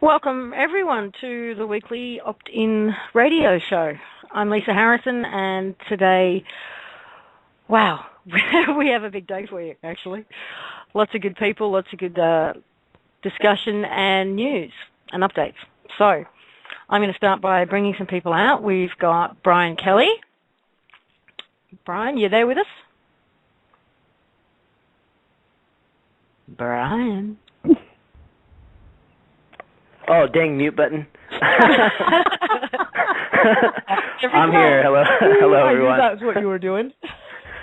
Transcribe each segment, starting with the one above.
Welcome, everyone, to the weekly Opt-In radio show. I'm Lisa Harrison, and today, wow, we have a big day for you, actually. Lots of good people, lots of good discussion and news and updates. So, I'm going to start by bringing some people out. We've got Brian Kelly. Brian, you there with us? Brian? Oh, dang, mute button. I'm here. Hello, hello, everyone. I knew that was what you were doing.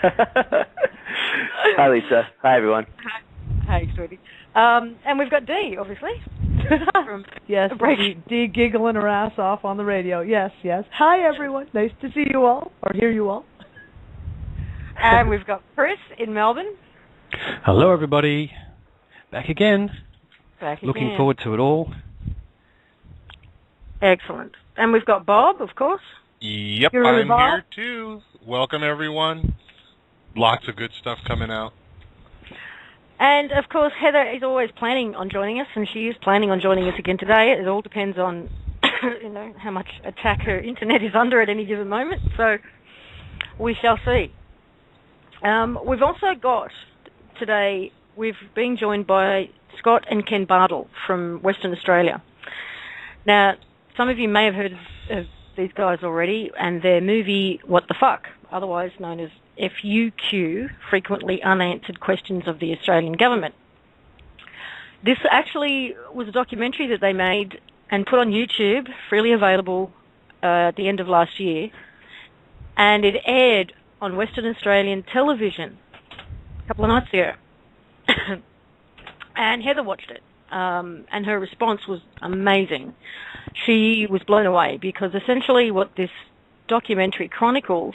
Hi, Lisa. Hi, everyone. Hi, sweetie. And we've got Dee, obviously. Yes, Dee giggling her ass off on the radio. Yes, yes. Hi, everyone. Nice to see you all, or hear you all. And we've got Chris in Melbourne. Hello, everybody. Back again. Looking forward to it all. Excellent. And we've got Bob, of course. Yep, I'm here too. Welcome, everyone. Lots of good stuff coming out. And, of course, Heather is always planning on joining us, and she is planning on joining us again today. It all depends on, how much attack her internet is under at any given moment. So we shall see. We've also got today, we've been joined by Scott and Ken Bartle from Western Australia. Now, some of you may have heard of these guys already, and their movie, What the Fuck, otherwise known as FUQ, Frequently Unanswered Questions of the Australian Government. This actually was a documentary that they made and put on YouTube, freely available at the end of last year, and it aired on Western Australian television a couple of nights ago. And Heather watched it. And her response was amazing. She was blown away because essentially what this documentary chronicles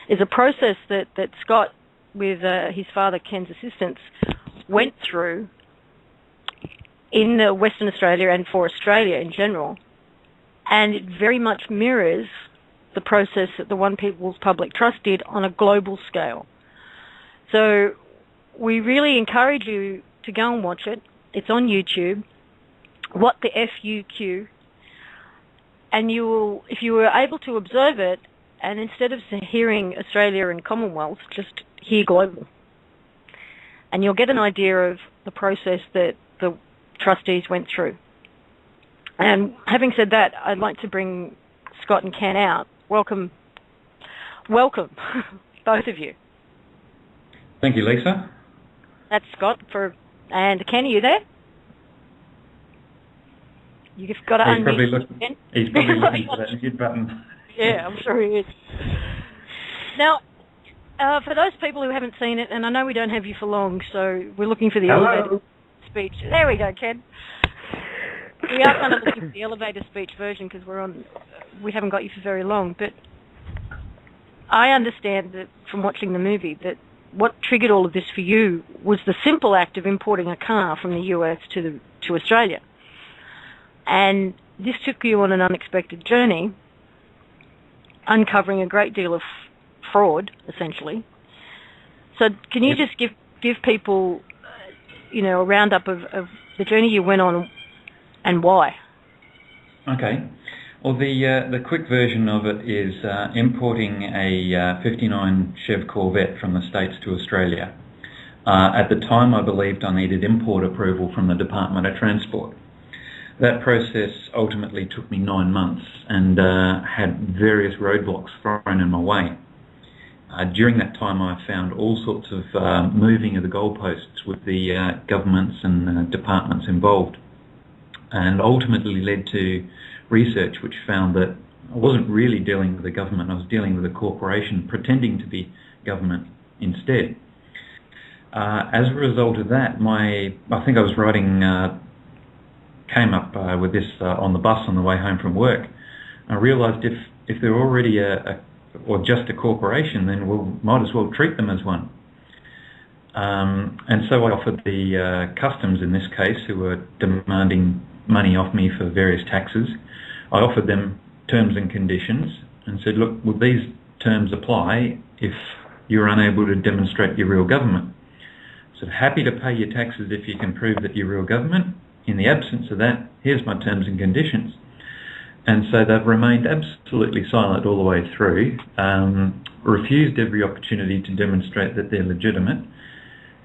is a process that Scott, with his father Ken's assistance, went through in Western Australia and for Australia in general. And it very much mirrors the process that the One People's Public Trust did on a global scale. So we really encourage you to go and watch it. It's on YouTube, What the FUQ, and you will, if you were able to observe it, and instead of hearing Australia and Commonwealth, just hear global. And you'll get an idea of the process that the trustees went through. And having said that, I'd like to bring Scott and Ken out. Welcome, both of you. Thank you, Lisa. That's Scott and Ken, are you there? You've got to unmute. He's probably looking for that mute button. Yeah, I'm sure he is. Now, for those people who haven't seen it, and I know we don't have you for long, so we're looking for the elevator speech. There we go, Ken. We are kind of looking for the elevator speech version because we haven't got you for very long. But I understand that from watching the movie that what triggered all of this for you was the simple act of importing a car from the US to Australia. And this took you on an unexpected journey, uncovering a great deal of fraud, essentially. So can you just give people, a roundup of the journey you went on and why? Okay. Well, the quick version of it is importing a 59 Chev Corvette from the States to Australia. At the time, I believed I needed import approval from the Department of Transport. That process ultimately took me 9 months and had various roadblocks thrown in my way. During that time, I found all sorts of moving of the goalposts with the governments and departments involved, and ultimately led to research which found that I wasn't really dealing with the government, I was dealing with a corporation pretending to be government instead. As a result of that, I think I was came up with this on the bus on the way home from work. I realised if they're already or just a corporation, then we might as well treat them as one. And so I offered the customs in this case, who were demanding money off me for various taxes, I offered them terms and conditions and said, look, would these terms apply if you're unable to demonstrate your real government? So happy to pay your taxes if you can prove that you're real government, in the absence of that, here's my terms and conditions. And so they've remained absolutely silent all the way through, refused every opportunity to demonstrate that they're legitimate,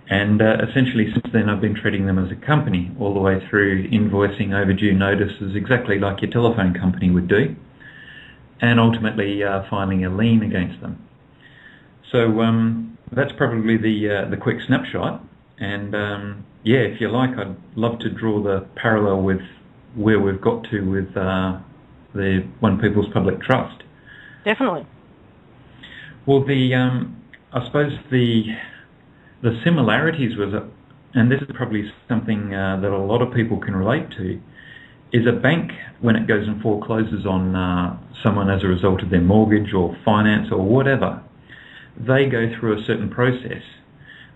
and essentially since then I've been treating them as a company all the way through, invoicing overdue notices exactly like your telephone company would do, and ultimately filing a lien against them. So that's probably the quick snapshot, and yeah, if you like, I'd love to draw the parallel with where we've got to with the One People's Public Trust. Definitely. Well, I suppose the similarities with it, and this is probably something that a lot of people can relate to, is a bank, when it goes and forecloses on someone as a result of their mortgage or finance or whatever, they go through a certain process.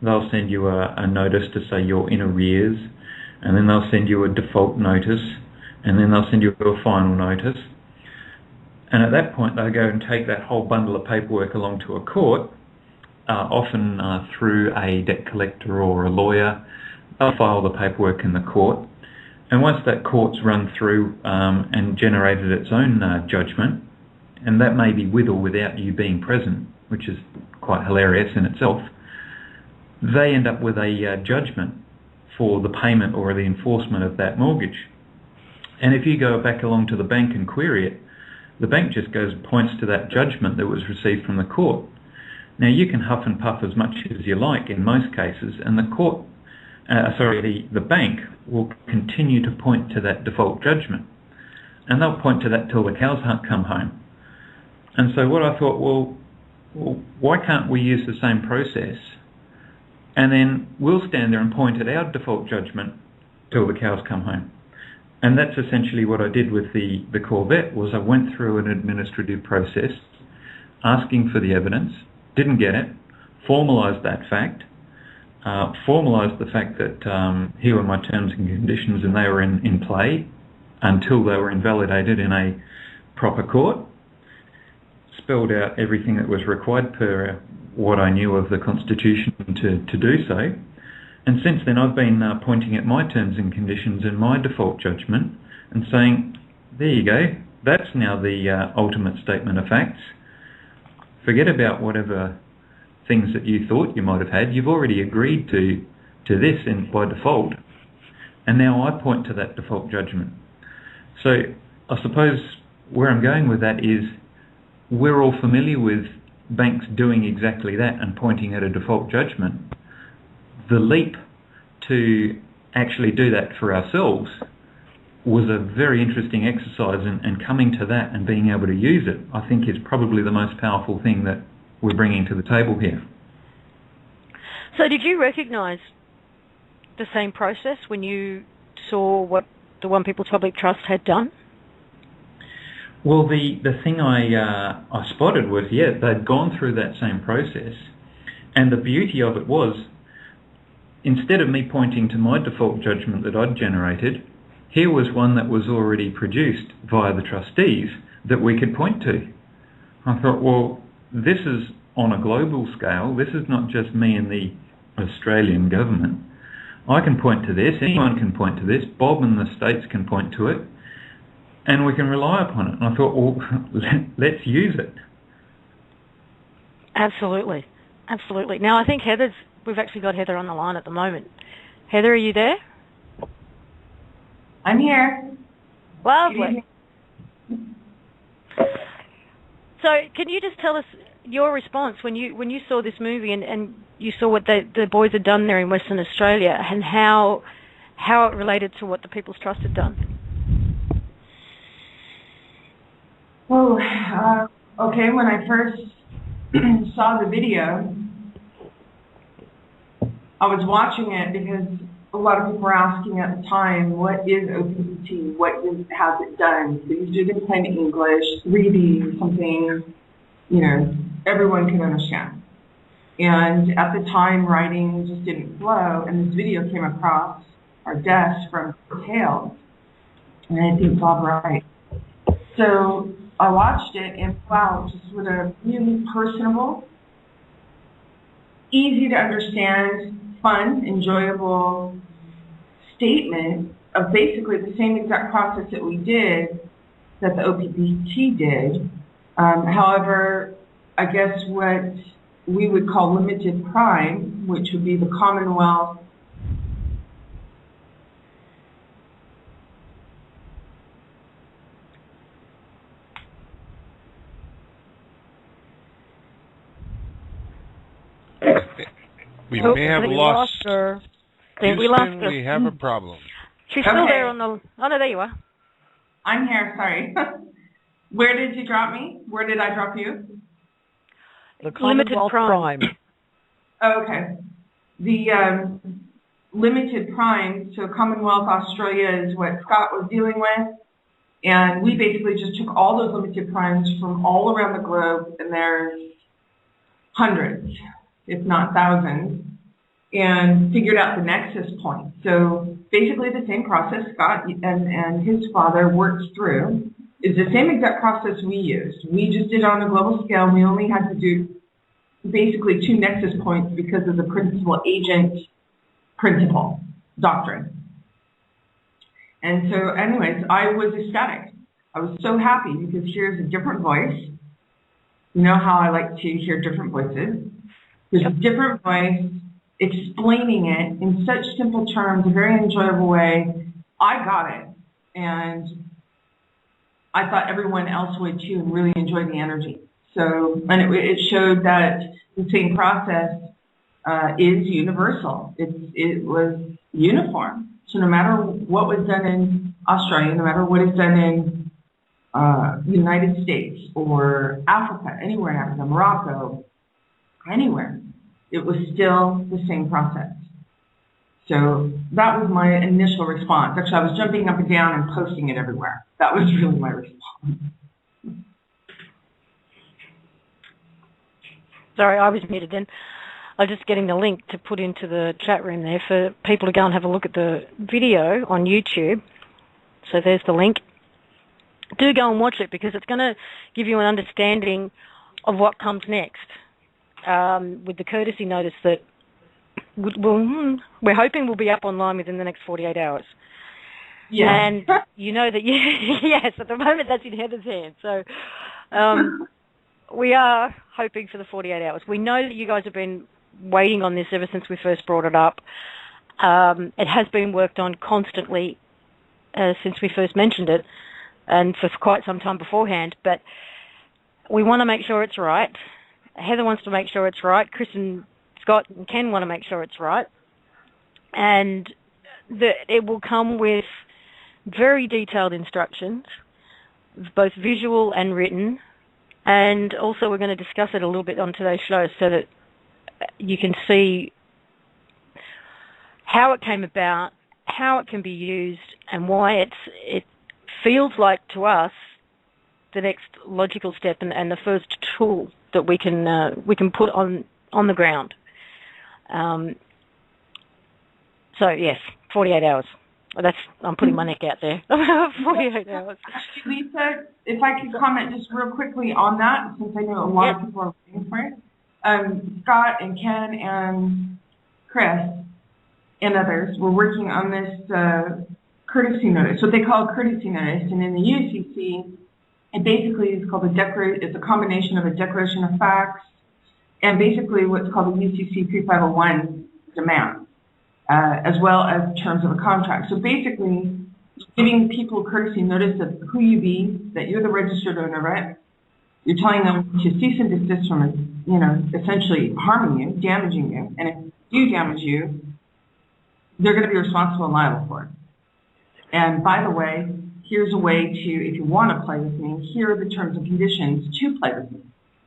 They'll send you a notice to say you're in arrears, and then they'll send you a default notice, and then they'll send you a final notice. And at that point, they'll go and take that whole bundle of paperwork along to a court, often through a debt collector or a lawyer. They'll file the paperwork in the court. And once that court's run through and generated its own judgment, and that may be with or without you being present, which is quite hilarious in itself, they end up with a judgment for the payment or the enforcement of that mortgage. And if you go back along to the bank and query it, the bank just goes and points to that judgment that was received from the court. Now, you can huff and puff as much as you like in most cases, and the bank will continue to point to that default judgment. And they'll point to that till the cows come home. And so what I thought, well, why can't we use the same process? And then we'll stand there and point at our default judgment till the cows come home. And that's essentially what I did with the Corvette, was I went through an administrative process, asking for the evidence, didn't get it, formalised that fact, formalised the fact that here were my terms and conditions and they were in play until they were invalidated in a proper court, spelled out everything that was required per what I knew of the Constitution to do so. And since then I've been pointing at my terms and conditions and my default judgment and saying, there you go, that's now the ultimate statement of facts. Forget about whatever things that you thought you might have had. You've already agreed to this by default, and now I point to that default judgment. So I suppose where I'm going with that is we're all familiar with banks doing exactly that and pointing at a default judgment. The leap to actually do that for ourselves was a very interesting exercise, and coming to that and being able to use it, I think, is probably the most powerful thing that we're bringing to the table here. So did you recognise the same process when you saw what the One People's Public Trust had done? Well, the thing I spotted was, yeah, they'd gone through that same process, and the beauty of it was, instead of me pointing to my default judgment that I'd generated, here was one that was already produced via the trustees that we could point to. I thought, well, this is on a global scale. This is not just me and the Australian government. I can point to this, anyone can point to this, Bob and the States can point to it, and we can rely upon it. And I thought, well, let's use it. Absolutely. Absolutely. Now, I think we've actually got Heather on the line at the moment. Heather, are you there? I'm here. Lovely. So can you just tell us your response when you saw this movie and you saw what the boys had done there in Western Australia, and how it related to what the People's Trust had done? Oh, okay. When I first saw the video, I was watching it because a lot of people were asking at the time, what is OPPT? Has it done? So you do this plain English, 3D, something, everyone can understand. And at the time, writing just didn't flow, and this video came across our desk from Tales, and I didn't think Bob right. So I watched it, and wow, just with a really personable, easy to understand, fun, enjoyable statement of basically the same exact process that we did, that the OPPT did. However, I guess what we would call limited prime, which would be the Commonwealth We may have lost her. Houston, we lost her. We have a problem. She's still there on the... Oh, no, there you are. I'm here, sorry. Where did you drop me? Where did I drop you? The Commonwealth Prime. Oh, okay. The limited prime, so Commonwealth Australia is what Scott was dealing with. And we basically just took all those limited primes from all around the globe, and there's hundreds, if not thousands, and figured out the nexus point. So basically the same process Scott and his father worked through is the same exact process we used. We just did it on a global scale, and we only had to do basically 2 nexus points because of the principal-agent principle doctrine. And so anyways, I was ecstatic. I was so happy because here's a different voice. You know how I like to hear different voices. There's a different voice explaining it in such simple terms, a very enjoyable way. I got it. And I thought everyone else would too, and really enjoy the energy. So, and it showed that the same process is universal. It was uniform. So no matter what was done in Australia, no matter what is done in United States or Africa, anywhere in Africa, Morocco, anywhere, it was still the same process. So that was my initial response. Actually, I was jumping up and down and posting it everywhere. That was really my response. Sorry, I was muted then. I was just getting the link to put into the chat room there for people to go and have a look at the video on YouTube. So there's the link. Do go and watch it because it's going to give you an understanding of what comes next with the courtesy notice that we're hoping will be up online within the next 48 hours. Yeah. And you know that, yes, at the moment that's in Heather's hands. So we are hoping for the 48 hours. We know that you guys have been waiting on this ever since we first brought it up. It has been worked on constantly since we first mentioned it and for quite some time beforehand, but we want to make sure it's right. Heather wants to make sure it's right. Chris and Scott and Ken want to make sure it's right. And that it will come with very detailed instructions, both visual and written, and also we're going to discuss it a little bit on today's show so that you can see how it came about, how it can be used, and why it feels like to us the next logical step and the first tool that we can put on the ground. So yes, 48 hours. I'm putting my neck out there. 48 hours. Actually, Lisa, if I could comment just real quickly on that, since I know a lot of people are waiting for it. Scott and Ken and Chris and others were working on this courtesy notice, what they call a courtesy notice, and in the UCC, it basically is called it's a combination of a declaration of facts and basically what's called a UCC 3501 demand, as well as terms of a contract. So basically, giving people courtesy notice of who you be, that you're the registered owner, right? You're telling them to cease and desist from, essentially harming you, damaging you, and if you damage you, they're going to be responsible and liable for it. And by the way, here's a way to, if you want to play with me, here are the terms and conditions to play with me.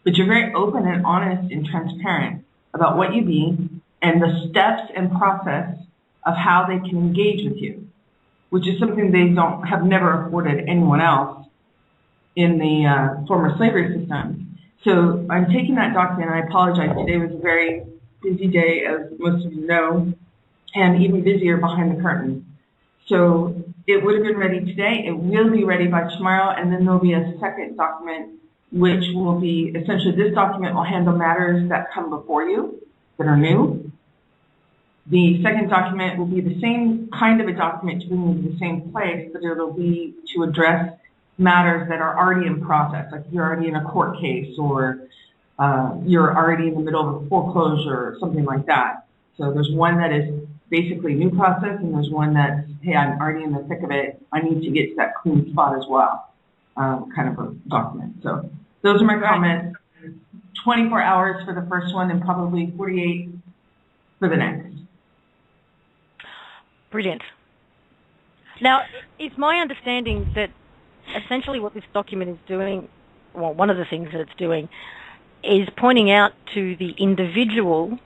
But you're very open and honest and transparent about what you be and the steps and process of how they can engage with you, which is something they have never afforded anyone else in the former slavery system. So I'm taking that document, and I apologize, today was a very busy day, as most of you know, and even busier behind the curtain. So it would have been ready today, it will be ready by tomorrow, and then there'll be a second document, which will be, essentially this document will handle matters that come before you, that are new, The second document will be the same kind of a document to bring you to the same place, but it'll be to address matters that are already in process, like you're already in a court case or you're already in the middle of a foreclosure or something like that. So there's one that is basically new process, and there's one that's, hey, I'm already in the thick of it. I need to get to that clean spot as well, kind of a document. So those are my comments. 24 hours for the first one and probably 48 for the next. Brilliant. Now, it's my understanding that essentially what this document is doing, well, one of the things that it's doing, is pointing out to the individual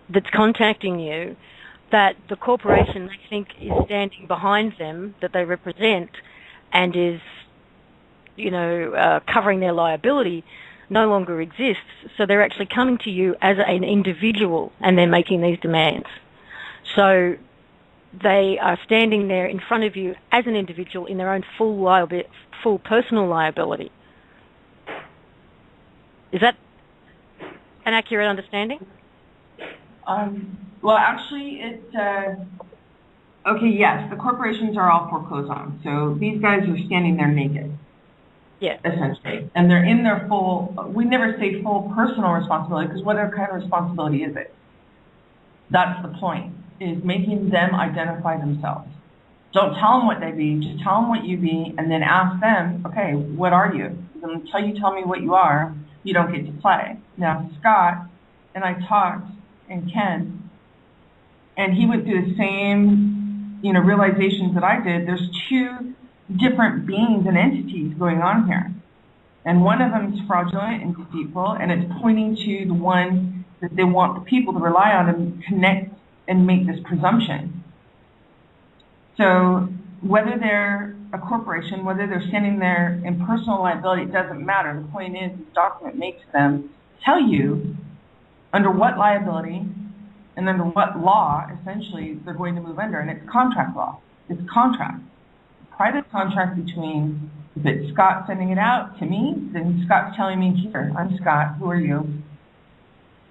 that's contacting you that the corporation they think is standing behind them, that they represent, and is, covering their liability, no longer exists. So they're actually coming to you as an individual, and they're making these demands. So they are standing there in front of you as an individual in their own full personal liability. Is that an accurate understanding? Well, actually, okay, yes, the corporations are all foreclosed on. So these guys are standing there naked. Yeah. Essentially. And they're in their we never say full personal responsibility, because what kind of responsibility is it? That's the point, is making them identify themselves. Don't tell them what they be, just tell them what you be, and then ask them, okay, what are you? Until you tell me what you are, you don't get to play. Now, Scott and I talked, and Ken, and he went through the same, realizations that I did. There's two different beings and entities going on here. And one of them is fraudulent and deceitful, and it's pointing to the one that they want the people to rely on and connect and make this presumption. So whether they're a corporation, whether they're standing there in personal liability, it doesn't matter. The point is, this document makes them tell you under what liability and under what law, essentially, they're going to move under. And it's contract law. It's contract. Private contract between, if it's Scott sending it out to me, then Scott's telling me, here, I'm Scott, who are you?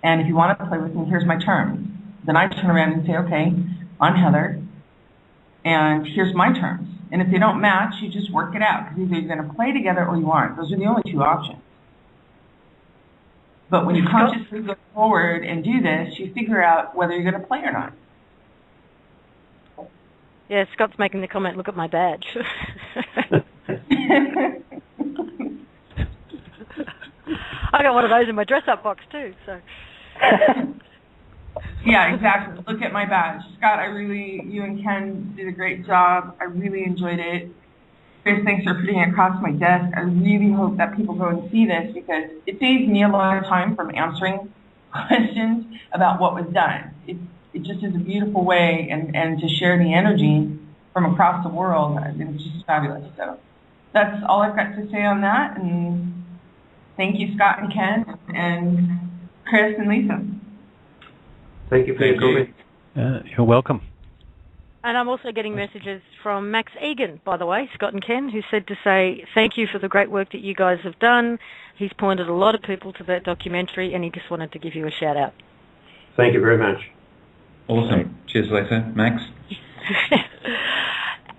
And if you want to play with me, here's my terms. Then I turn around and say, okay, I'm Heather, and here's my terms. And if they don't match, you just work it out, because either you're going to play together or you aren't. Those are the only two options. But when you consciously go forward and do this, you figure out whether you're going to play or not. Yeah, Scott's making the comment, look at my badge. I got one of those in my dress-up box too, so. Yeah, exactly. Look at my badge. Scott, you and Ken did a great job. I really enjoyed it. Chris, thanks for putting it across my desk. I really hope that people go and see this, because it saves me a lot of time from answering questions about what was done. It just is a beautiful way and to share the energy from across the world. It's just fabulous. So that's all I've got to say on that. And thank you, Scott and Ken, and Chris and Lisa. Thank you for your comment. You're welcome. And I'm also getting messages from Max Egan, by the way, Scott and Ken, who said to say thank you for the great work that you guys have done. He's pointed a lot of people to that documentary, and he just wanted to give you a shout-out. Thank you very much. Awesome. Cheers, Lisa. Max?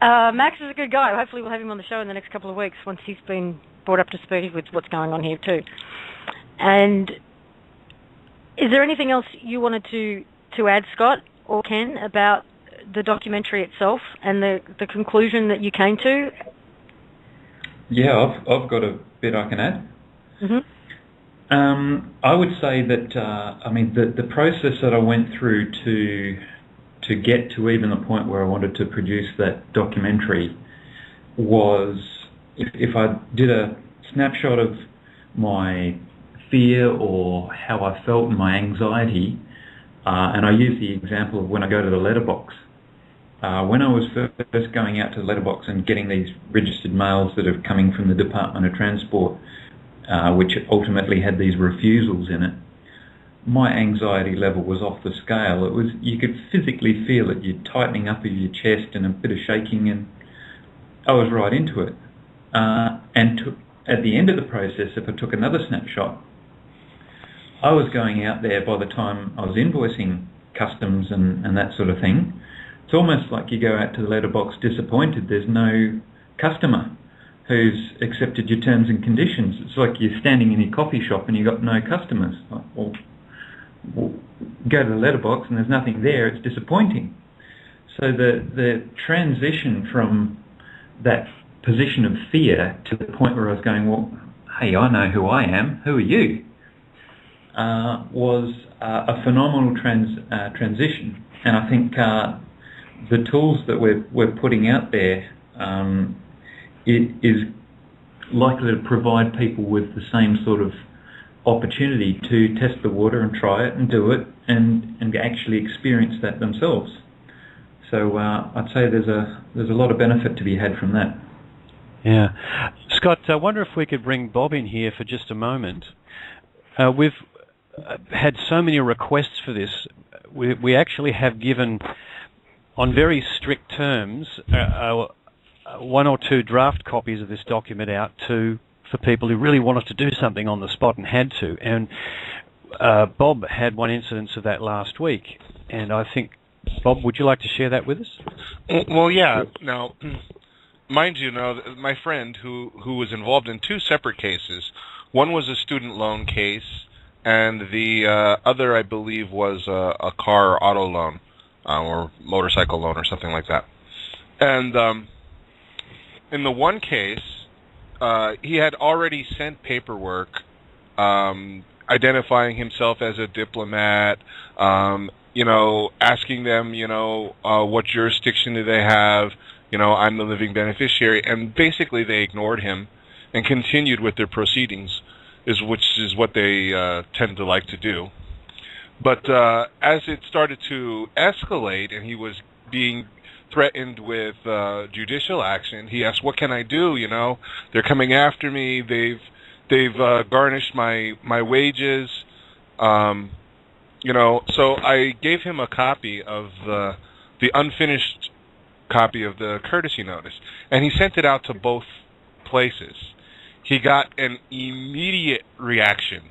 Max is a good guy. Hopefully we'll have him on the show in the next couple of weeks once he's been brought up to speed with what's going on here too. And is there anything else you wanted to add, Scott or Ken, about the documentary itself and the conclusion that you came to? Yeah, I've got a bit I can add. Mm-hmm. I would say that the process that I went through to get to even the point where I wanted to produce that documentary was, if I did a snapshot of my fear or how I felt and my anxiety, and I use the example of when I go to the letterbox. When I was first going out to the letterbox and getting these registered mails that are coming from the Department of Transport, which ultimately had these refusals in it, my anxiety level was off the scale. You could physically feel it, you're tightening up of your chest and a bit of shaking, and I was right into it. At the end of the process, if I took another snapshot, I was going out there, by the time I was invoicing customs and that sort of thing. It's almost like you go out to the letterbox disappointed there's no customer who's accepted your terms and conditions. It's like you're standing in your coffee shop and you've got no customers. Well, go to the letterbox and there's nothing there. It's disappointing. So the transition from that position of fear to the point where I was going, well, hey, I know who I am. Who are you? Was a phenomenal transition. And I think the tools that we're putting out there, it is likely to provide people with the same sort of opportunity to test the water and try it and do it and actually experience that themselves. So I'd say there's a lot of benefit to be had from that. Yeah. Scott, I wonder if we could bring Bob in here for just a moment. We've had so many requests for this. We actually have given, on very strict terms, one or two draft copies of this document out for people who really wanted to do something on the spot and had to. And Bob had one incidence of that last week. And I think, Bob, would you like to share that with us? Well, yeah. Now, mind you, my friend who was involved in two separate cases. One was a student loan case, and the other, I believe, was a car or auto loan or motorcycle loan or something like that. And in the one case, he had already sent paperwork identifying himself as a diplomat, asking them, what jurisdiction do they have, I'm the living beneficiary, and basically they ignored him and continued with their proceedings, which is what they tend to like to do. But as it started to escalate and he was being threatened with judicial action, he asked, what can I do? They're coming after me. They've garnished my wages. So I gave him a copy of the unfinished copy of the courtesy notice, and he sent it out to both places. He got an immediate reaction.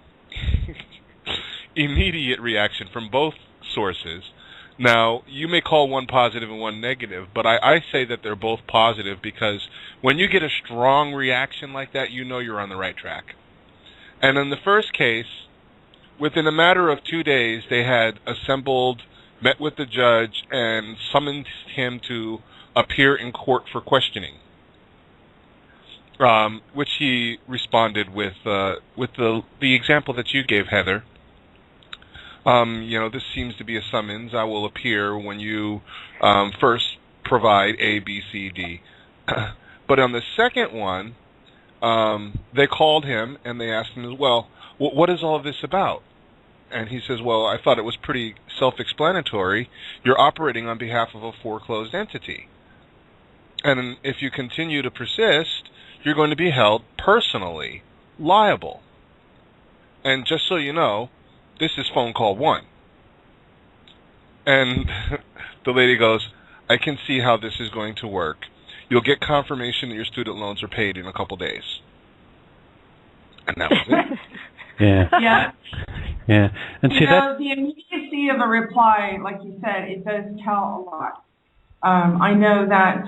Immediate reaction from both sources. Now, you may call one positive and one negative, but I say that they're both positive because when you get a strong reaction like that, you're on the right track. And in the first case, within a matter of 2 days, they had assembled, met with the judge, and summoned him to appear in court for questioning, which he responded with the example that you gave, Heather. This seems to be a summons. I will appear when you first provide A, B, C, D. But on the second one, they called him and they asked him, well, what is all of this about? And he says, well, I thought it was pretty self-explanatory. You're operating on behalf of a foreclosed entity. And if you continue to persist, you're going to be held personally liable. And just so you know, this is phone call 1. And the lady goes, I can see how this is going to work. You'll get confirmation that your student loans are paid in a couple days. And that was it. Yeah. Yeah. And see that the immediacy of a reply, like you said, it does tell a lot. I know that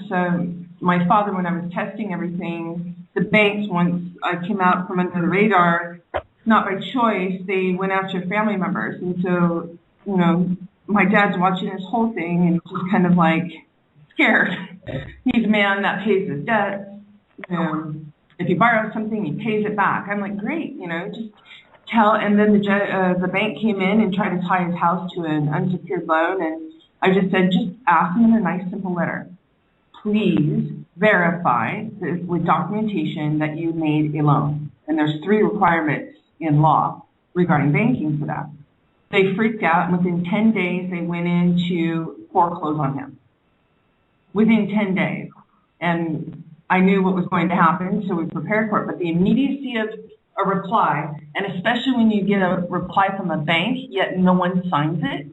my father, when I was testing everything, the banks, once I came out from under the radar, not by choice, they went after family members. And so, my dad's watching this whole thing and just kind of like scared. He's a man that pays his debts. If he borrows something, he pays it back. I'm like, great, just tell. And then the bank came in and tried to tie his house to an unsecured loan. And I just said, just ask him in a nice, simple letter. Please verify with documentation that you made a loan. And there's 3 requirements in law regarding banking for that. They freaked out, and within 10 days, they went in to foreclose on him. Within 10 days. And I knew what was going to happen, so we prepared for it. But the immediacy of a reply, and especially when you get a reply from a bank, yet no one signs it,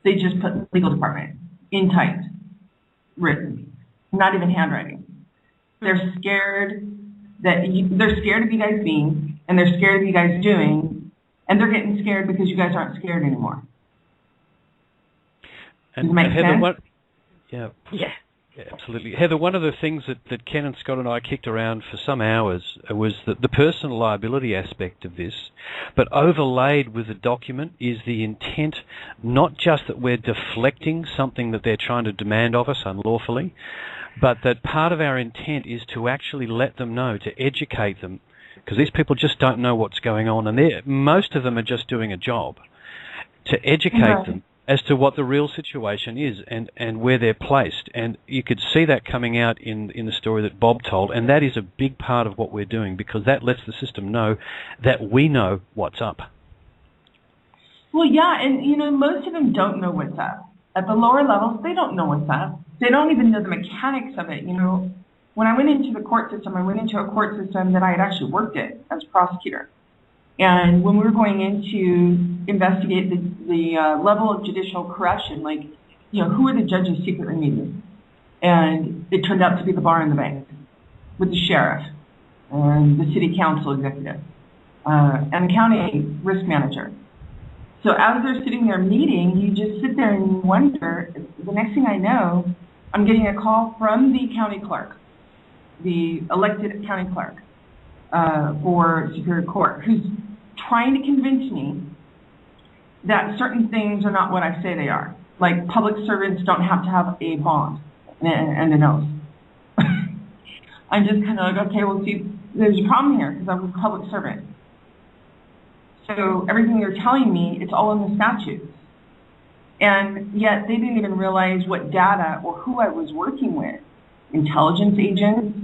they just put legal department in typed, written, not even handwriting. They're scared they're scared of you guys being, and they're scared of you guys doing, and they're getting scared because you guys aren't scared anymore. Does it make sense? Yeah. Yeah. Yeah, absolutely. Heather, one of the things that Ken and Scott and I kicked around for some hours was the personal liability aspect of this, but overlaid with the document is the intent, not just that we're deflecting something that they're trying to demand of us unlawfully, but that part of our intent is to actually let them know, to educate them, because these people just don't know what's going on, and most of them are just doing a job, to educate them as to what the real situation is and where they're placed. And you could see that coming out in the story that Bob told, and that is a big part of what we're doing, because that lets the system know that we know what's up. Well, yeah, and, most of them don't know what's up. At the lower levels, they don't know what's up. They don't even know the mechanics of it. When I went into the court system, I went into a court system that I had actually worked in as a prosecutor. And when we were going in to investigate the level of judicial corruption, who are the judges secretly meeting? And it turned out to be the bar and the bank with the sheriff and the city council executive and the county risk manager. So as they're sitting there meeting, you just sit there and wonder, the next thing I know, I'm getting a call from the county clerk, the elected county clerk for Superior Court, who's trying to convince me that certain things are not what I say they are. Like public servants don't have to have a bond and an oath. I'm just kind of like, okay, well, see, there's a problem here because I'm a public servant. So everything you're telling me, it's all in the statutes. And yet they didn't even realize what data or who I was working with. Intelligence agents,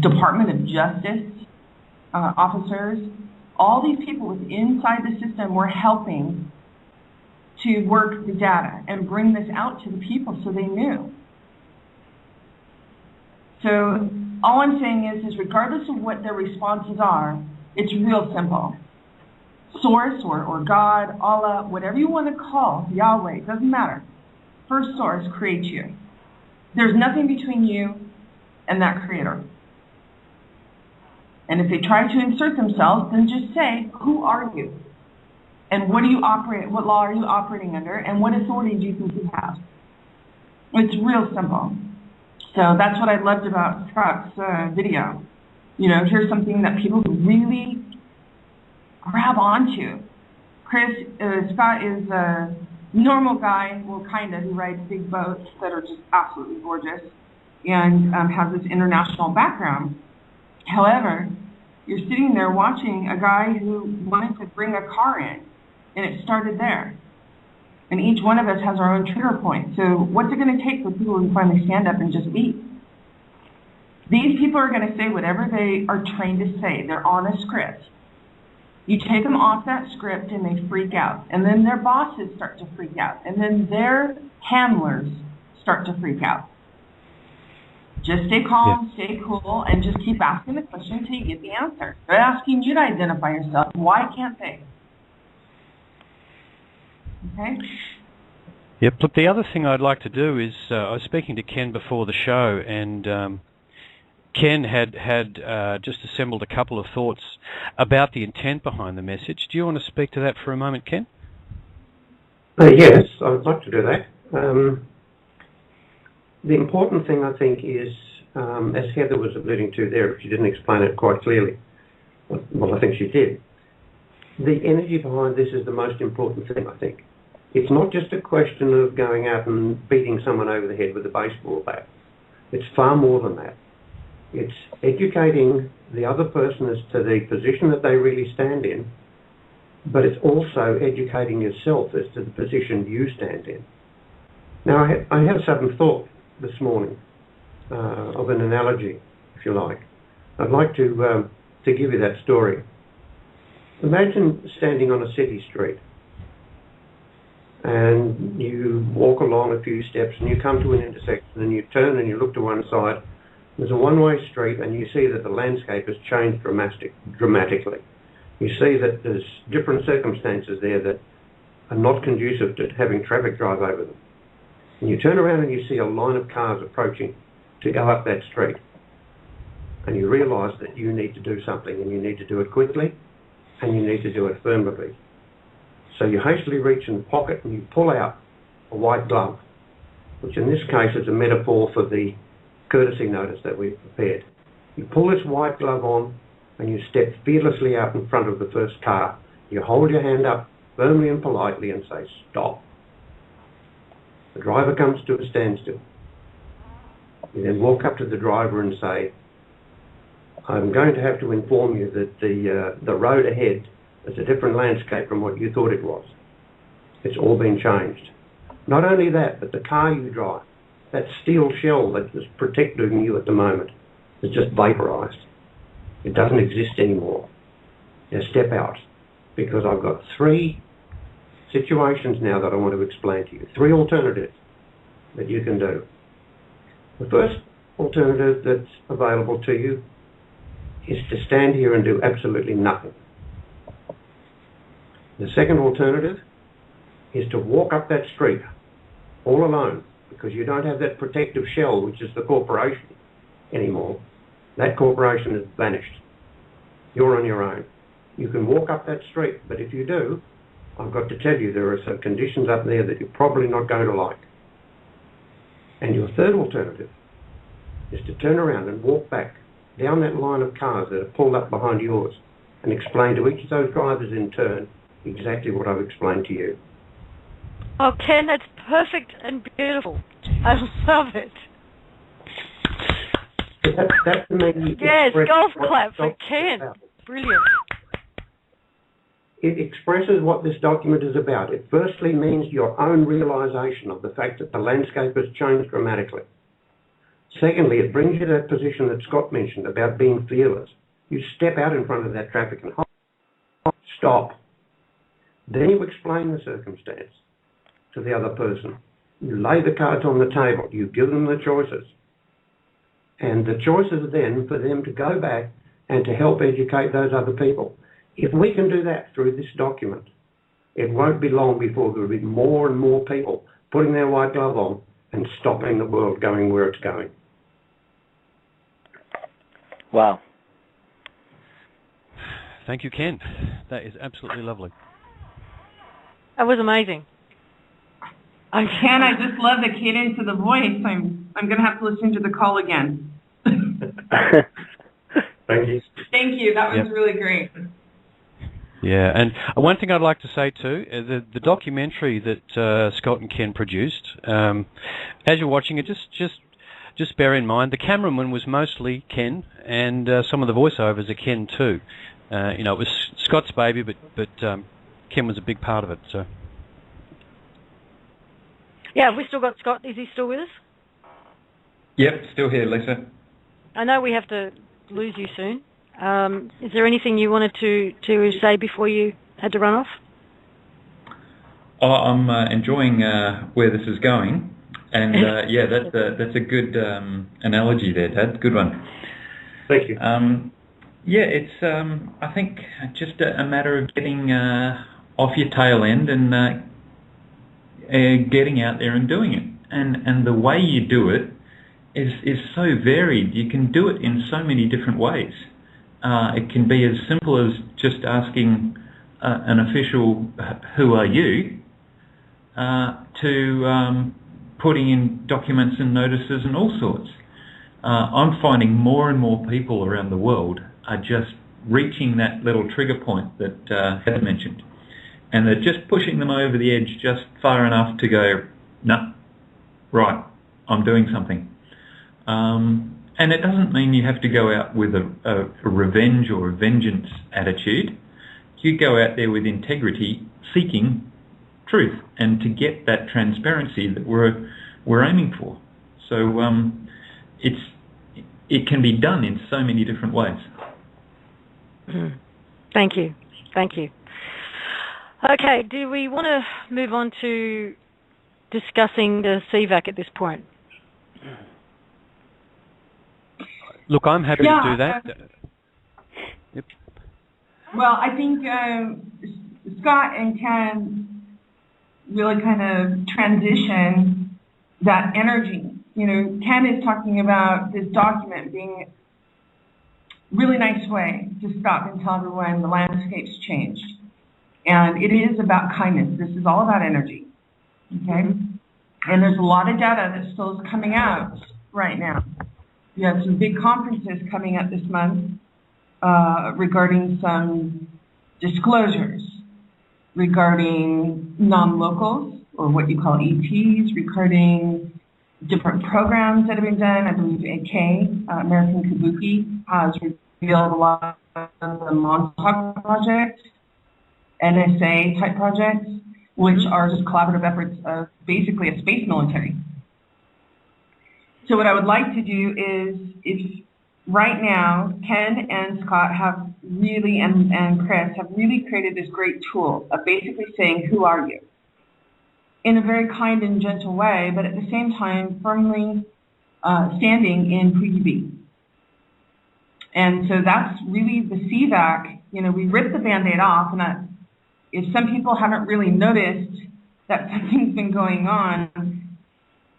Department of Justice officers, all these people inside the system were helping to work the data and bring this out to the people so they knew. So all I'm saying is regardless of what their responses are, it's real simple. Source or God, Allah, whatever you want to call, Yahweh, it doesn't matter. First source creates you. There's nothing between you and that creator. And if they try to insert themselves, then just say, who are you? And what law are you operating under? And what authority do you think you have? It's real simple. So that's what I loved about Scott's video. Here's something that people really grab onto. Scott is a normal guy, well, kind of. He rides big boats that are just absolutely gorgeous and has this international background. However, you're sitting there watching a guy who wanted to bring a car in, and it started there. And each one of us has our own trigger point. So what's it going to take for people to finally stand up and just be? These people are going to say whatever they are trained to say. They're on a script. You take them off that script and they freak out. And then their bosses start to freak out. And then their handlers start to freak out. Just stay calm, stay cool, and just keep asking the question until you get the answer. They're asking you to identify yourself. Why can't they? Okay? Yep. Look, the other thing I'd like to do is, I was speaking to Ken before the show, and Ken had just assembled a couple of thoughts about the intent behind the message. Do you want to speak to that for a moment, Ken? Yes, I would like to do that. The important thing, I think, is, as Heather was alluding to there, she didn't explain it quite clearly. Well, I think she did. The energy behind this is the most important thing, I think. It's not just a question of going out and beating someone over the head with a baseball bat. It's far more than that. It's educating the other person as to the position that they really stand in, but it's also educating yourself as to the position you stand in. Now, I had a sudden thought this morning of an analogy, if you like. I'd like to give you that story. Imagine standing on a city street and you walk along a few steps and you come to an intersection and you turn and you look to one side. There's a one-way street and you see that the landscape has changed dramatically. You see that there's different circumstances there that are not conducive to having traffic drive over them. And you turn around and you see a line of cars approaching to go up that street. And you realise that you need to do something, and you need to do it quickly, and you need to do it firmly. So you hastily reach in the pocket and you pull out a white glove which in this case is a metaphor for the courtesy notice that we've prepared. You pull this white glove on and you step fearlessly out in front of the first car. You hold your hand up firmly and politely and say, stop. The driver comes to a standstill. You then walk up to the driver and say, I'm going to have to inform you that the road ahead is a different landscape from what you thought it was. It's all been changed. Not only that, but the car you drive, that steel shell that is protecting you at the moment, is just vaporized. It doesn't exist anymore. Now step out, because I've got 3 situations now that I want to explain to you. 3 alternatives that you can do. The first alternative that's available to you is to stand here and do absolutely nothing. The second alternative is to walk up that street all alone, because you don't have that protective shell, which is the corporation, anymore. That corporation has vanished. You're on your own. You can walk up that street, but if you do, I've got to tell you there are some conditions up there that you're probably not going to like. And your third alternative is to turn around and walk back down that line of cars that are pulled up behind yours and explain to each of those drivers in turn exactly what I've explained to you. Oh, Ken, that's perfect and beautiful. I love it. That's the main yes, golf clap for Ken. Brilliant. It expresses what this document is about. It firstly means your own realization of the fact that the landscape has changed dramatically. Secondly, it brings you to that position that Scott mentioned about being fearless. You step out in front of that traffic and stop. Then you explain the circumstance to the other person. You lay the cards on the table. You give them the choices. And the choices are then for them to go back and to help educate those other people. If we can do that through this document, it won't be long before there will be more and more people putting their white glove on and stopping the world going where it's going. Wow. Thank you, Ken. That is absolutely lovely. That was amazing. Ken, I just love the cadence of the voice. I'm going to have to listen to the call again. Thank you. Thank you. That was really great. Yeah, and one thing I'd like to say too, the documentary that Scott and Ken produced, as you're watching it, just bear in mind the cameraman was mostly Ken, and some of the voiceovers are Ken too. It was Scott's baby, but Ken was a big part of it. So. Yeah, have we still got Scott? Is he still with us? Yep, still here, Lisa. I know we have to lose you soon. Is there anything you wanted to say before you had to run off? Oh, I'm enjoying where this is going, and yeah, that's a good analogy there, Dad. Good one. Thank you. Yeah, it's I think just a matter of getting off your tail end and getting out there and doing it, and the way you do it is so varied. You can do it in so many different ways. It can be as simple as just asking an official, who are you, to putting in documents and notices and all sorts. I'm finding more and more people around the world are just reaching that little trigger point that Heather mentioned. And they're just pushing them over the edge just far enough to go, no, right, I'm doing something. And it doesn't mean you have to go out with a revenge or a vengeance attitude. You go out there with integrity, seeking truth, and to get that transparency that we're aiming for. So it can be done in so many different ways. Thank you. Okay, do we want to move on to discussing the CVAC at this point? Look, I'm happy to do that. Yep. Well, I think Scott and Ken really kind of transition that energy. You know, Ken is talking about this document being a really nice way to stop and tell everyone the landscape's changed. And it is about kindness. This is all about energy. Okay? And there's a lot of data that still is coming out right now. You have some big conferences coming up this month regarding some disclosures regarding non-locals, or what you call ETs, regarding different programs that have been done. I believe AK, American Kabuki, has revealed a lot of the Montauk projects, NSA type projects, which are just collaborative efforts of basically a space military. So what I would like to do is, if right now Ken and Scott have really, and Chris have really created this great tool of basically saying, who are you? In a very kind and gentle way, but at the same time firmly standing in who you be. And so that's really the CVAC. You know, we ripped the Band-Aid off, and if some people haven't really noticed that something's been going on,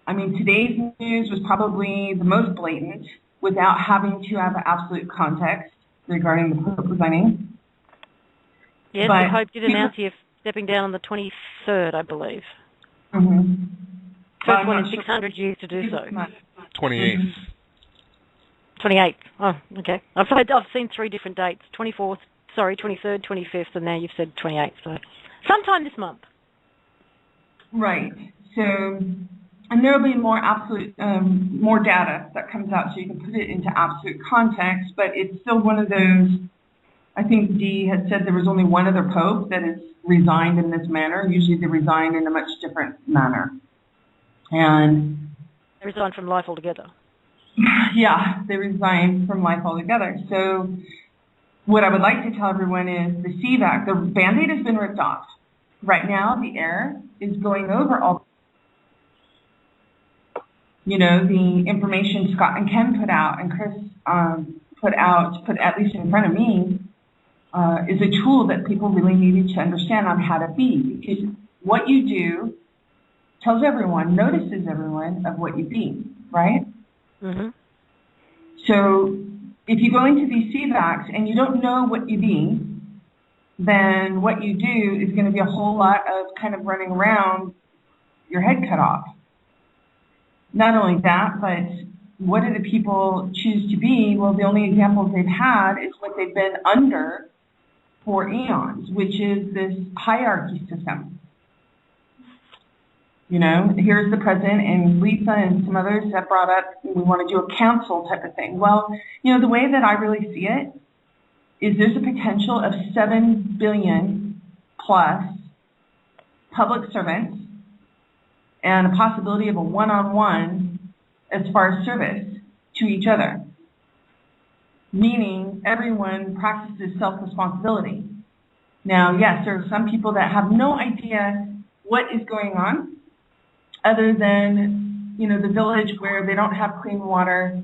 I mean, today's news was probably the most blatant without having to have absolute context regarding the Pope resigning. Yes, the Pope did announce he is stepping down on the 23rd, I believe. Mm-hmm. First one in 600 years to do so. 28th. 28th. Oh, okay. I've seen three different dates: 24th, 23rd, 25th, and now you've said 28th. So, sometime this month. Right. So, and there will be more absolute, more data that comes out, so you can put it into absolute context. But it's still one of those. I think Dee had said there was only one other pope that has resigned in this manner. Usually, they resign in a much different manner. And they resign from life altogether. Yeah, they resigned from life altogether. So what I would like to tell everyone is the CVAC, the Band-Aid has been ripped off. Right now, the air is going over all, you know, the information Scott and Ken put out and Chris put at least in front of me, is a tool that people really needed to understand on how to be. Because what you do tells everyone, notices everyone of what you be, right? Mm-hmm. So if you go into these CVACs and you don't know what you be, then what you do is going to be a whole lot of kind of running around, your head cut off. Not only that, but what do the people choose to be? Well, the only examples they've had is what they've been under for eons, which is this hierarchy system. You know, here's the president, and Lisa and some others have brought up, we want to do a council type of thing. Well, you know, the way that I really see it is there's a potential of 7 billion plus public servants and a possibility of a one-on-one as far as service to each other, meaning everyone practices self-responsibility. Now, yes, there are some people that have no idea what is going on, other than, you know, the village where they don't have clean water.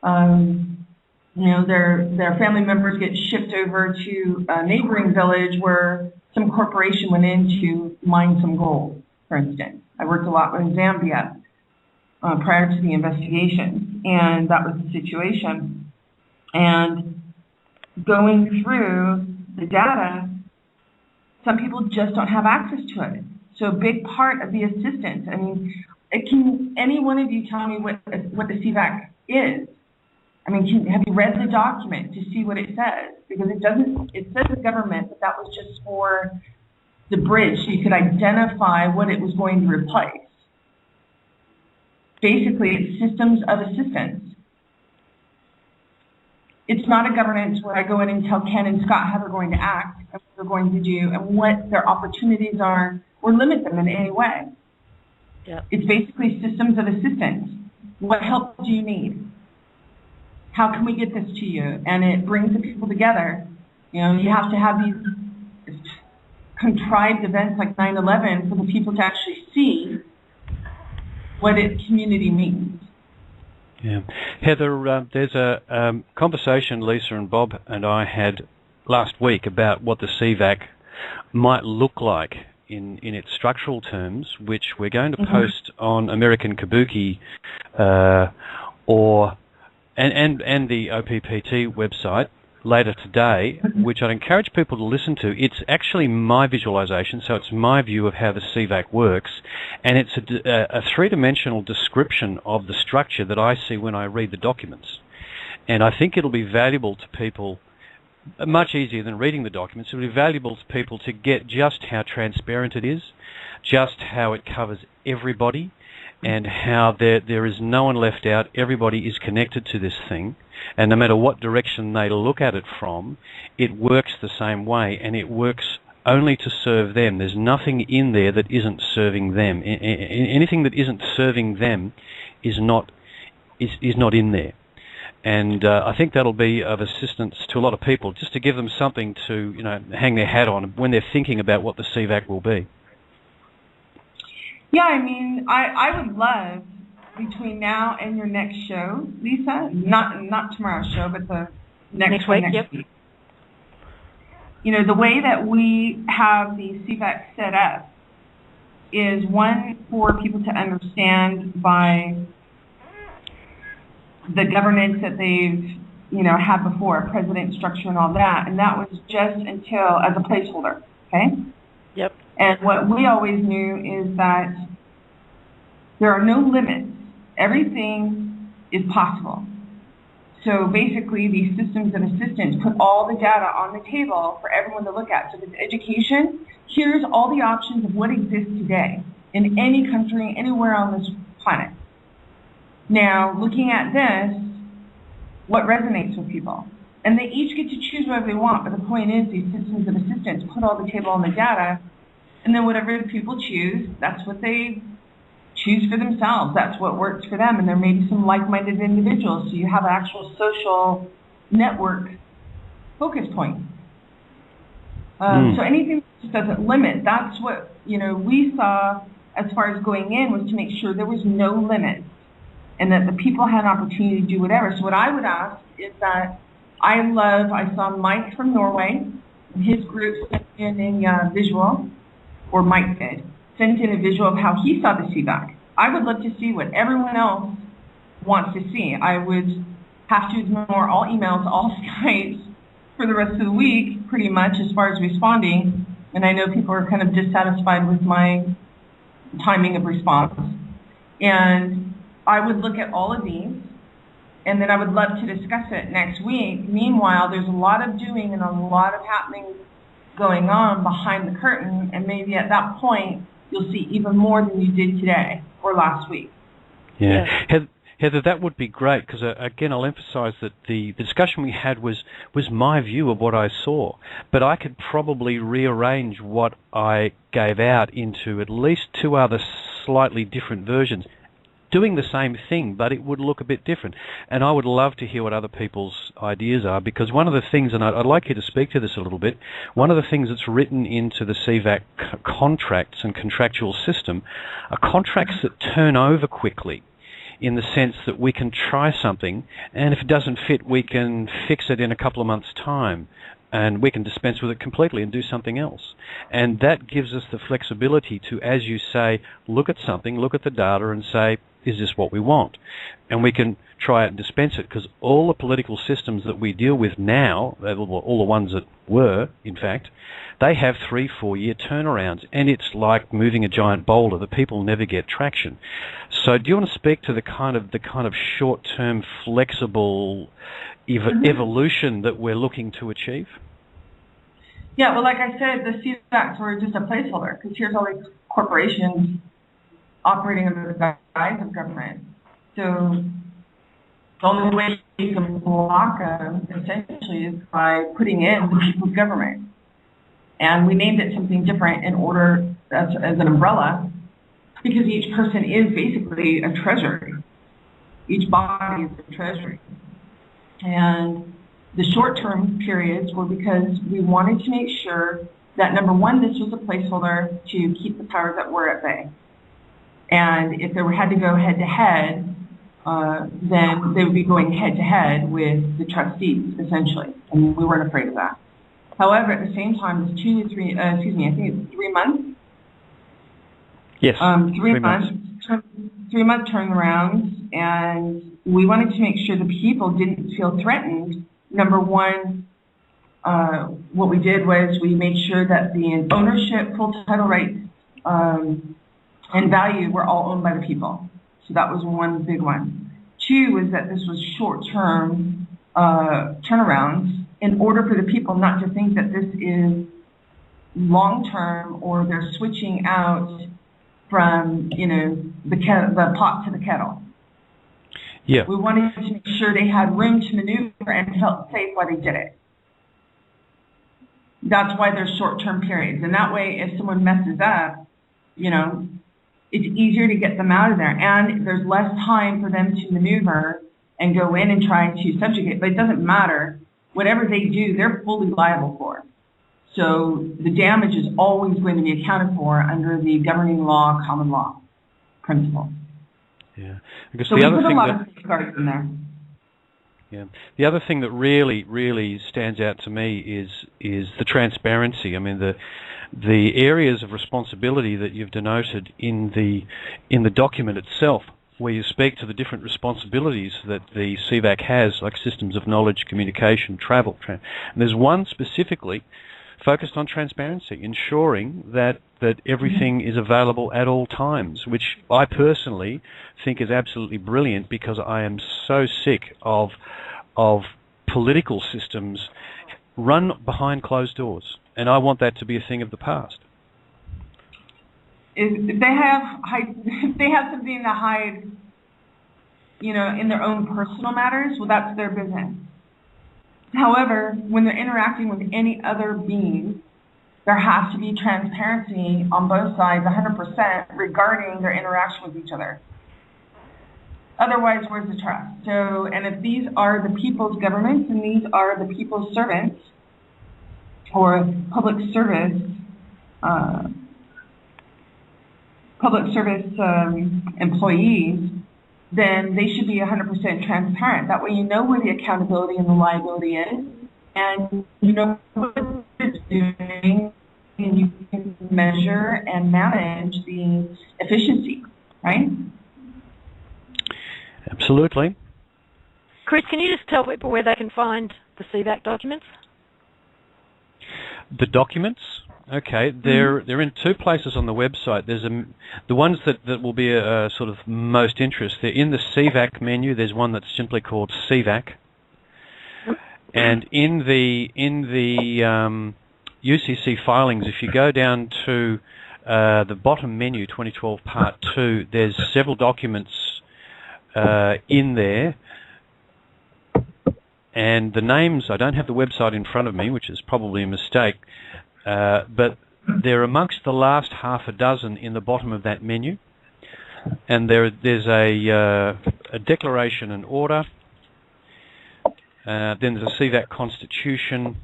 You know, their family members get shipped over to a neighboring village where some corporation went in to mine some gold, for instance. I worked a lot with Zambia prior to the investigation, and that was the situation. And going through the data, some people just don't have access to it. So a big part of the assistance, I mean, can any one of you tell me what the CVAC is? I mean, have you read the document to see what it says? Because it says the government, but that was just for the bridge, so you could identify what it was going to replace. Basically, it's systems of assistance. It's not a governance where I go in and tell Ken and Scott how they're going to act, and what they're going to do, and what their opportunities are, or limit them in any way. Yep. It's basically systems of assistance. What help do you need? How can we get this to you? And it brings the people together. You know, you have to have these contrived events like 9/11 for the people to actually see what its community means. Yeah. Heather, there's a conversation Lisa and Bob and I had last week about what the CVAC might look like in its structural terms, which we're going to post on American Kabuki and the OPPT website later today, which I'd encourage people to listen to. It's actually my visualization, so it's my view of how the CVAC works, and it's a three-dimensional description of the structure that I see when I read the documents. And I think it'll be valuable to people, much easier than reading the documents. It'll be valuable to people to get just how transparent it is, just how it covers everybody, and how there is no one left out. Everybody is connected to this thing, and no matter what direction they look at it from, it works the same way, and it works only to serve them. There's nothing in there that isn't serving them. Anything that isn't serving them is not in there. And I think that'll be of assistance to a lot of people, just to give them something to hang their hat on when they're thinking about what the CVAC will be. Yeah, I mean, I would love, between now and your next show, Lisa, not tomorrow's show, but the next week. The way that we have the CVAC set up is one for people to understand by the governance that they've, had before, president structure and all that, and that was just until, as a placeholder, okay? Yep. And what we always knew is that there are no limits. Everything is possible. So basically, these systems of assistance put all the data on the table for everyone to look at. So with education, here's all the options of what exists today in any country, anywhere on this planet. Now, looking at this, what resonates with people? And they each get to choose whatever they want, but the point is these systems of assistance put all the table on the data, and then whatever the people choose, that's what they choose for themselves. That's what works for them, and there may be some like-minded individuals, so you have an actual social network focus point. So anything that just doesn't limit, that's what we saw as far as going in, was to make sure there was no limit, and that the people had an opportunity to do whatever. So what I would ask is that I saw Mike from Norway, and his group sent in a visual, or Mike did, sent in a visual of how he saw the CVAC. I would love to see what everyone else wants to see. I would have to ignore all emails, all Skypes for the rest of the week, pretty much, as far as responding. And I know people are kind of dissatisfied with my timing of response. And I would look at all of these, and then I would love to discuss it next week. Meanwhile, there's a lot of doing and a lot of happening going on behind the curtain, and maybe at that point, you'll see even more than you did today or last week. Yeah. Heather, that would be great, because again, I'll emphasize that the discussion we had was my view of what I saw, but I could probably rearrange what I gave out into at least two other slightly different versions, doing the same thing, but it would look a bit different. And I would love to hear what other people's ideas are, because one of the things, and I'd like you to speak to this a little bit, one of the things that's written into the CVAC contracts and contractual system are contracts that turn over quickly, in the sense that we can try something, and if it doesn't fit, we can fix it in a couple of months' time, and we can dispense with it completely and do something else. And that gives us the flexibility to, as you say, look at something, look at the data and say, is this what we want? And we can try it and dispense it, because all the political systems that we deal with now, all the ones that were, in fact, they have 3-4 year turnarounds, and it's like moving a giant boulder. The people never get traction. So do you want to speak to the kind of short-term, flexible evolution that we're looking to achieve? Yeah, well, like I said, the CVACs were just a placeholder, because here's all these corporations operating under the guise of government. So the only way you can block them, essentially, is by putting in the people's government. And we named it something different in order as an umbrella, because each person is basically a treasury. Each body is a treasury. And the short-term periods were because we wanted to make sure that, number one, this was a placeholder to keep the powers that were at bay. And if they had to go head-to-head, then they would be going head-to-head with the trustees, essentially. And we weren't afraid of that. However, at the same time, it's 2 to 3, I think it's 3 months. Yes, 3 months. 3-month turnarounds, and we wanted to make sure the people didn't feel threatened, number one, what we did was we made sure that the ownership, full title rights, and value were all owned by the people. So that was one big one. Two was that this was short-term turnarounds in order for the people not to think that this is long-term or they're switching out from, the pot to the kettle. Yeah. We wanted to make sure they had room to maneuver and felt safe while they did it. That's why there's short-term periods. And that way, if someone messes up, it's easier to get them out of there. And there's less time for them to maneuver and go in and try to subjugate. But it doesn't matter. Whatever they do, they're fully liable for. So the damage is always going to be accounted for under the governing law, common law principle. Yeah. Because so the we other put thing a lot of safeguards in there. Yeah. The other thing that really, really stands out to me is the transparency. I mean, the areas of responsibility that you've denoted in the document itself, where you speak to the different responsibilities that the CVAC has, like systems of knowledge, communication, travel. And there's one specifically focused on transparency, ensuring that everything is available at all times, which I personally think is absolutely brilliant, because I am so sick of political systems run behind closed doors, and I want that to be a thing of the past. If they have something to hide, in their own personal matters, well, that's their business. However, when they're interacting with any other being, there has to be transparency on both sides, 100%, regarding their interaction with each other. Otherwise, where's the trust? So, and if these are the people's governments and these are the people's servants or public service employees, then they should be 100% transparent. That way you know where the accountability and the liability is, and you know what they're doing, and you can measure and manage the efficiency, right? Absolutely. Chris, can you just tell people where they can find the CVAC documents? The documents? Okay, they're in two places on the website. There's the ones that will be sort of most interest. They're in the CVAC menu. There's one that's simply called CVAC, and in the UCC filings, if you go down to the bottom menu, 2012 Part 2, there's several documents in there, and the names, I don't have the website in front of me, which is probably a mistake. But they're amongst the last half a dozen in the bottom of that menu, and there's a declaration and order. Then there's a CVAC constitution,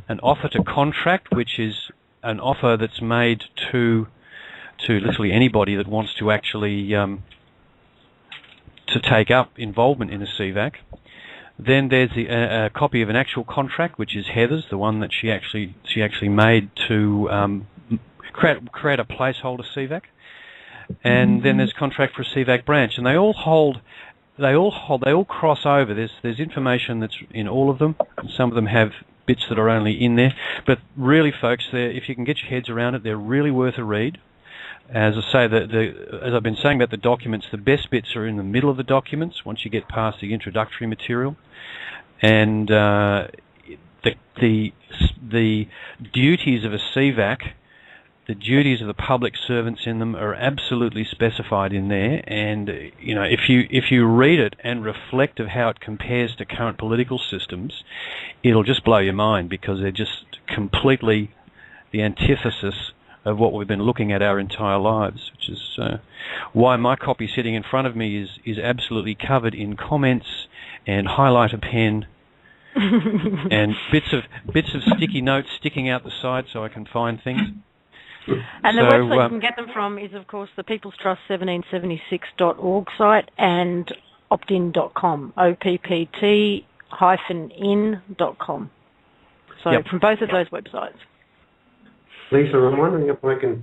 an offer to contract, which is an offer that's made to literally anybody that wants to actually to take up involvement in a CVAC. Then there's a copy of an actual contract, which is Heather's, the one that she actually made to create a placeholder CVAC. And then there's contract for a CVAC branch, and they all cross over. There's information that's in all of them. Some of them have bits that are only in there, but really, folks, if you can get your heads around it, they're really worth a read. As I say, as I've been saying about the documents, the best bits are in the middle of the documents, once you get past the introductory material. And the duties of a CVAC, the duties of the public servants in them, are absolutely specified in there. And if you read it and reflect of how it compares to current political systems, it'll just blow your mind, because they're just completely the antithesis of what we've been looking at our entire lives, which is why my copy sitting in front of me is absolutely covered in comments and highlighter pen and bits of sticky notes sticking out the side so I can find things. And the website you can get them from is, of course, the People's Trust 1776.org site and optin.com, OPPT-IN.com. So from both of those websites. Lisa, I'm wondering if I can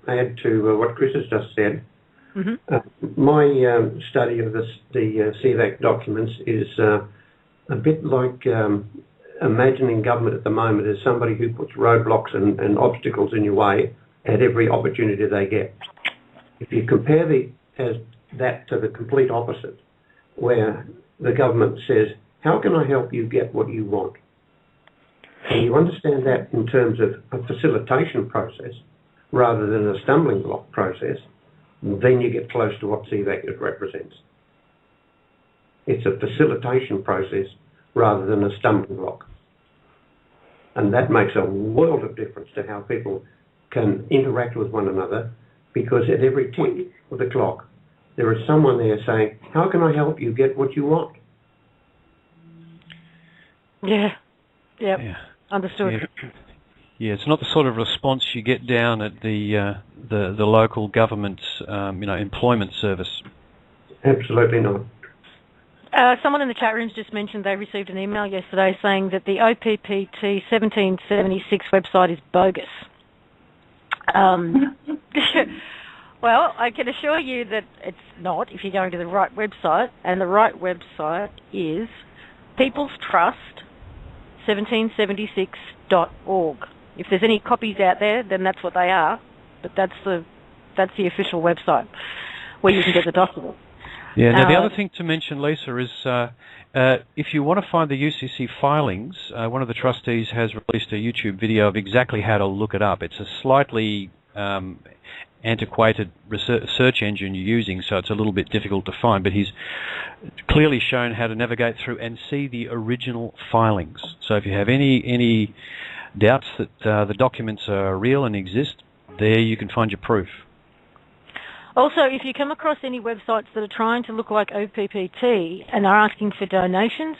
add to what Chris has just said. My study of the CVAC documents is a bit like imagining government at the moment as somebody who puts roadblocks and obstacles in your way at every opportunity they get. If you compare that to the complete opposite, where the government says, how can I help you get what you want? And you understand that in terms of a facilitation process rather than a stumbling block process, then you get close to what CVAC represents. It's a facilitation process rather than a stumbling block. And that makes a world of difference to how people can interact with one another, because at every tick of the clock, there is someone there saying, how can I help you get what you want? Yeah. Yep. Yeah. Understood. Yeah, it's not the sort of response you get down at the local government's employment service. Absolutely not. Someone in the chat room's just mentioned they received an email yesterday saying that the OPPT 1776 website is bogus. Well, I can assure you that it's not if you're going to the right website, and the right website is peoplestrust1776.org. If there's any copies out there, then that's what they are, but that's the official website where you can get the document. Yeah, now the other thing to mention, Lisa, is if you want to find the UCC filings, one of the trustees has released a YouTube video of exactly how to look it up. It's a slightly antiquated search engine you're using, so it's a little bit difficult to find, but he's clearly shown how to navigate through and see the original filings. So if you have any doubts that the documents are real and exist, there you can find your proof. Also, if you come across any websites that are trying to look like OPPT and are asking for donations,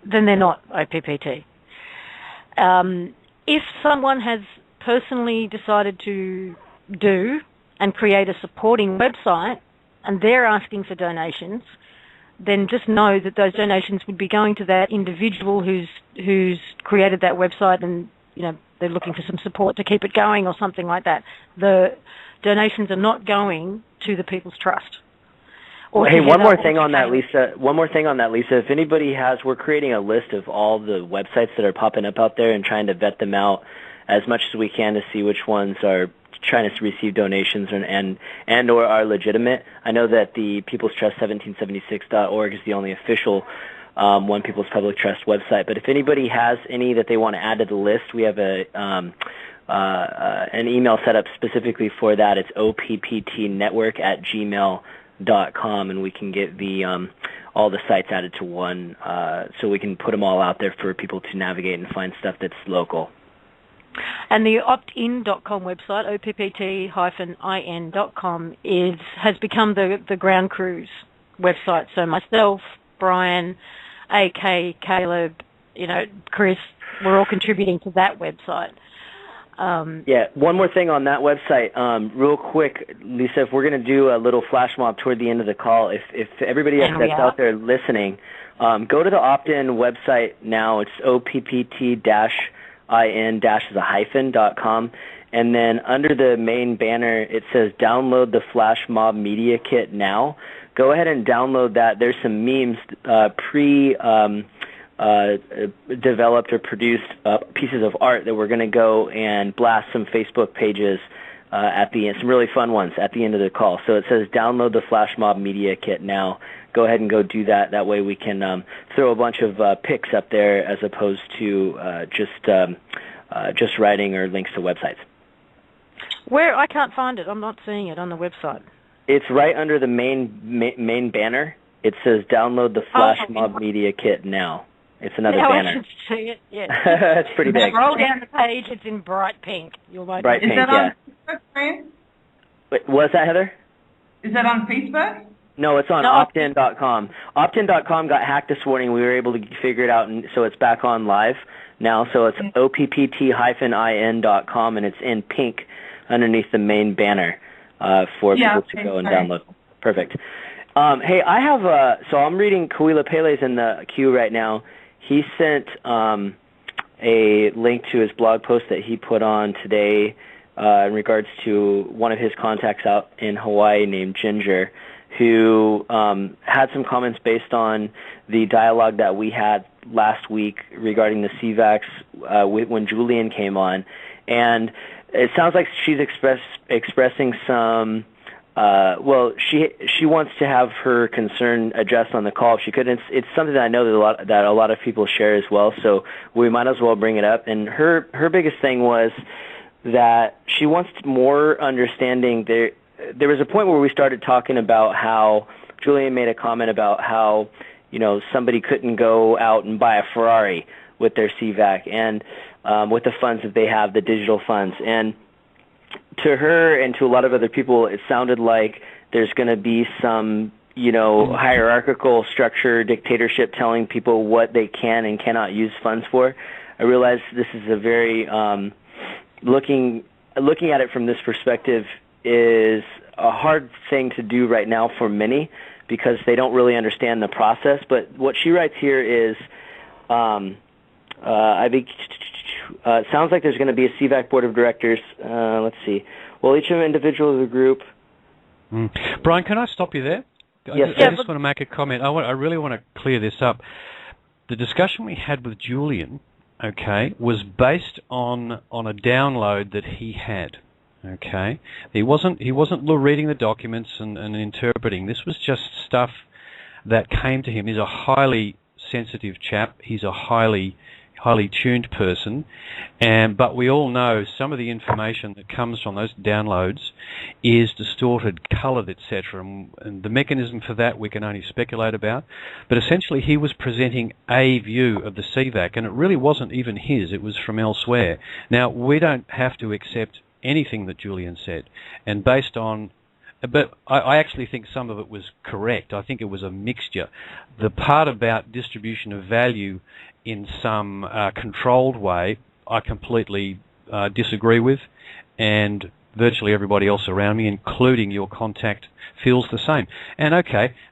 then they're not OPPT. If someone has personally decided to do and create a supporting website and they're asking for donations, then just know that those donations would be going to that individual who's created that website, and they're looking for some support to keep it going or something like that. The donations are not going to the People's Trust. Hey, one more thing on that, Lisa. If anybody we're creating a list of all the websites that are popping up out there and trying to vet them out as much as we can to see which ones are trying to receive donations and or are legitimate. I know that the People's Trust 1776.org is the only official One People's Public Trust website. But if anybody has any that they want to add to the list, we have an email set up specifically for that. It's OPPTnetwork@gmail.com, and we can get all the sites added to one, so we can put them all out there for people to navigate and find stuff that's local. And the OPPT-IN.com website, OPPT-IN.com, has become the ground crew's website. So myself, Brian, AK, Caleb, Chris, we're all contributing to that website. Yeah, one more thing on that website, real quick, Lisa. If we're going to do a little flash mob toward the end of the call, if everybody that's out there listening, go to the opt-in website now. It's OPPT-IN-.com, and then under the main banner it says download the Flash Mob Media Kit now. Go ahead and download that. There's some memes developed or produced pieces of art that we're going to go and blast some Facebook pages at the end, some really fun ones at the end of the call. So it says download the Flash Mob Media Kit now. Go ahead and go do that. That way we can throw a bunch of pics up there as opposed to just writing or links to websites. Where? I can't find it. I'm not seeing it on the website. It's right under the main banner. It says download the Flash Mob Media Kit now. It's another banner. I should see it, yeah. It's pretty big. Scroll down the page, it's in bright pink. Bright pink, Is that on Facebook, Brian? Wait, what was that, Heather? Is that on Facebook? No, it's on optin.com. Optin.com got hacked this morning. We were able to figure it out, and so it's back on live now. So it's OPPT-IN.com, and it's in pink underneath the main banner for people to go and download. Perfect. Hey, I have so I'm reading Kawila Pele's in the queue right now. He sent a link to his blog post that he put on today in regards to one of his contacts out in Hawaii named Ginger, who had some comments based on the dialogue that we had last week regarding the CVACs when Julian came on. And it sounds like she's expressing some, she wants to have her concern addressed on the call. If she couldn't, it's something that I know that a lot of people share as well, so we might as well bring it up. And her biggest thing was that she wants more understanding. There was a point where we started talking about how Julian made a comment about how, somebody couldn't go out and buy a Ferrari with their CVAC and with the funds that they have, the digital funds. And to her and to a lot of other people, it sounded like there's going to be some, hierarchical structure, dictatorship telling people what they can and cannot use funds for. I realize this is a very, looking at it from this perspective is a hard thing to do right now for many because they don't really understand the process. But what she writes here is, it sounds like there's going to be a CVAC board of directors. Let's see. Well, each individual of the group. Brian, can I stop you there? Yes. I just want to make a comment. I really want to clear this up. The discussion we had with Julian, was based on a download that he had. Okay, he wasn't reading the documents and interpreting. This was just stuff that came to him. He's a highly sensitive chap. He's a highly tuned person, but we all know some of the information that comes from those downloads is distorted, coloured, etc. And the mechanism for that we can only speculate about. But essentially, he was presenting a view of the CVAC, and it really wasn't even his. It was from elsewhere. Now, we don't have to accept anything that Julian said, and based on. But I actually think some of it was correct. I think it was a mixture. The part about distribution of value in some controlled way, I completely disagree with, and virtually everybody else around me, including your contact, feels the same. And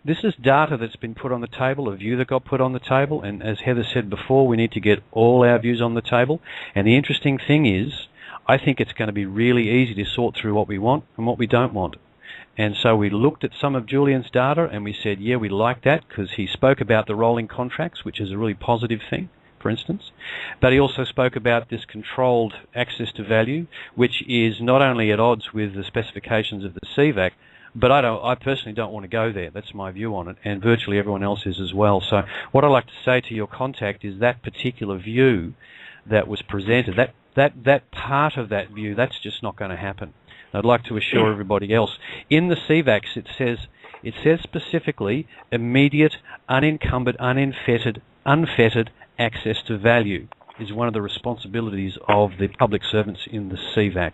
this is data that's been put on the table, a view that got put on the table, and as Heather said before, we need to get all our views on the table. And the interesting thing is, I think it's going to be really easy to sort through what we want and what we don't want. And so we looked at some of Julian's data and we said, yeah, we like that because he spoke about the rolling contracts, which is a really positive thing, for instance. But he also spoke about this controlled access to value, which is not only at odds with the specifications of the CVAC, but I personally don't want to go there. That's my view on it, and virtually everyone else is as well. So what I'd like to say to your contact is that particular view that was presented, that part of that view, that's just not going to happen. I'd like to assure everybody else. In the CVACs, it says specifically immediate, unencumbered, unfettered access to value is one of the responsibilities of the public servants in the CVAC.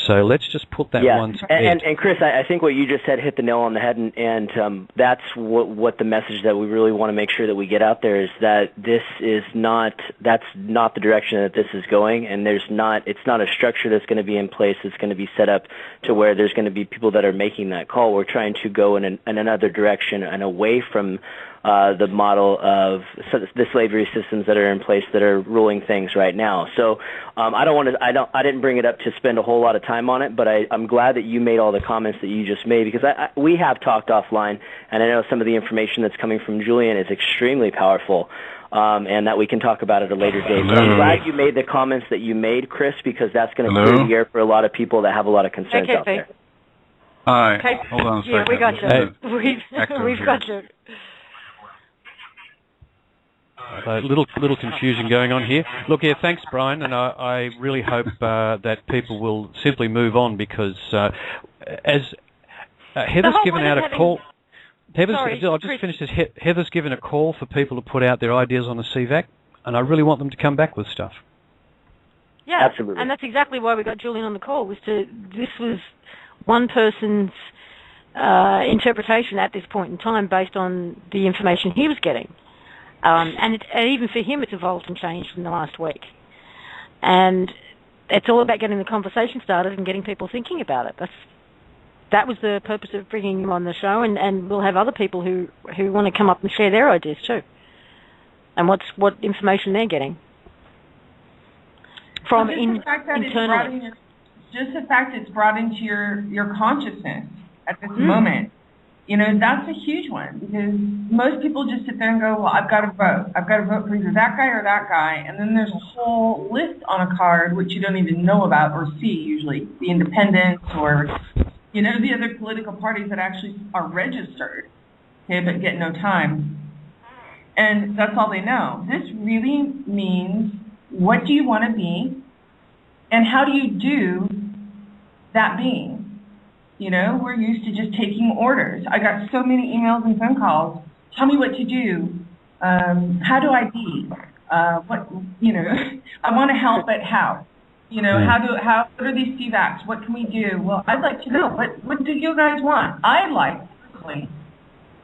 So let's just put that one to bed. And Chris, I think what you just said hit the nail on the head, and that's what the message that we really want to make sure that we get out there is that that's not the direction that this is going, and it's not a structure that's going to be in place that's going to be set up to where there's going to be people that are making that call. We're trying to go in another direction and away from the model of the slavery systems that are in place that are ruling things right now. So I didn't bring it up to spend a whole lot of time on it, but I'm glad that you made all the comments that you just made because we have talked offline, and I know some of the information that's coming from Julian is extremely powerful. And that we can talk about at a later date. But I'm glad you made the comments that you made, Chris, because that's going to clear the air for a lot of people that have a lot of concerns out there. Hi. Hold on a second. Yeah, we got you. We've got you. Little confusion going on here. Look, thanks, Brian, and I really hope that people will simply move on because as Heather's given out a call. I'll just finish this. Heather's given a call for people to put out their ideas on the CVAC, and I really want them to come back with stuff. Yeah, absolutely. And that's exactly why we got Julian on the call. This was one person's interpretation at this point in time based on the information he was getting. And even for him, it's evolved and changed in the last week. And it's all about getting the conversation started and getting people thinking about it. That was the purpose of bringing you on the show, and we'll have other people who want to come up and share their ideas too, and what information they're getting from internally. Just the fact it's brought into your consciousness at this moment That's a huge one, because most people just sit there and go, well, I've got to vote. I've got to vote for either that guy or that guy. And then there's a whole list on a card which you don't even know about or see usually, the independents or, the other political parties that actually are registered, okay, but get no time. And that's all they know. This really means, what do you want to be, and how do you do that being? We're used to just taking orders. I got so many emails and phone calls. Tell me what to do. How do I be? I want to help, but how? What are these CVACs? What can we do? Well, I'd like to know, what do you guys want? I'd like, personally,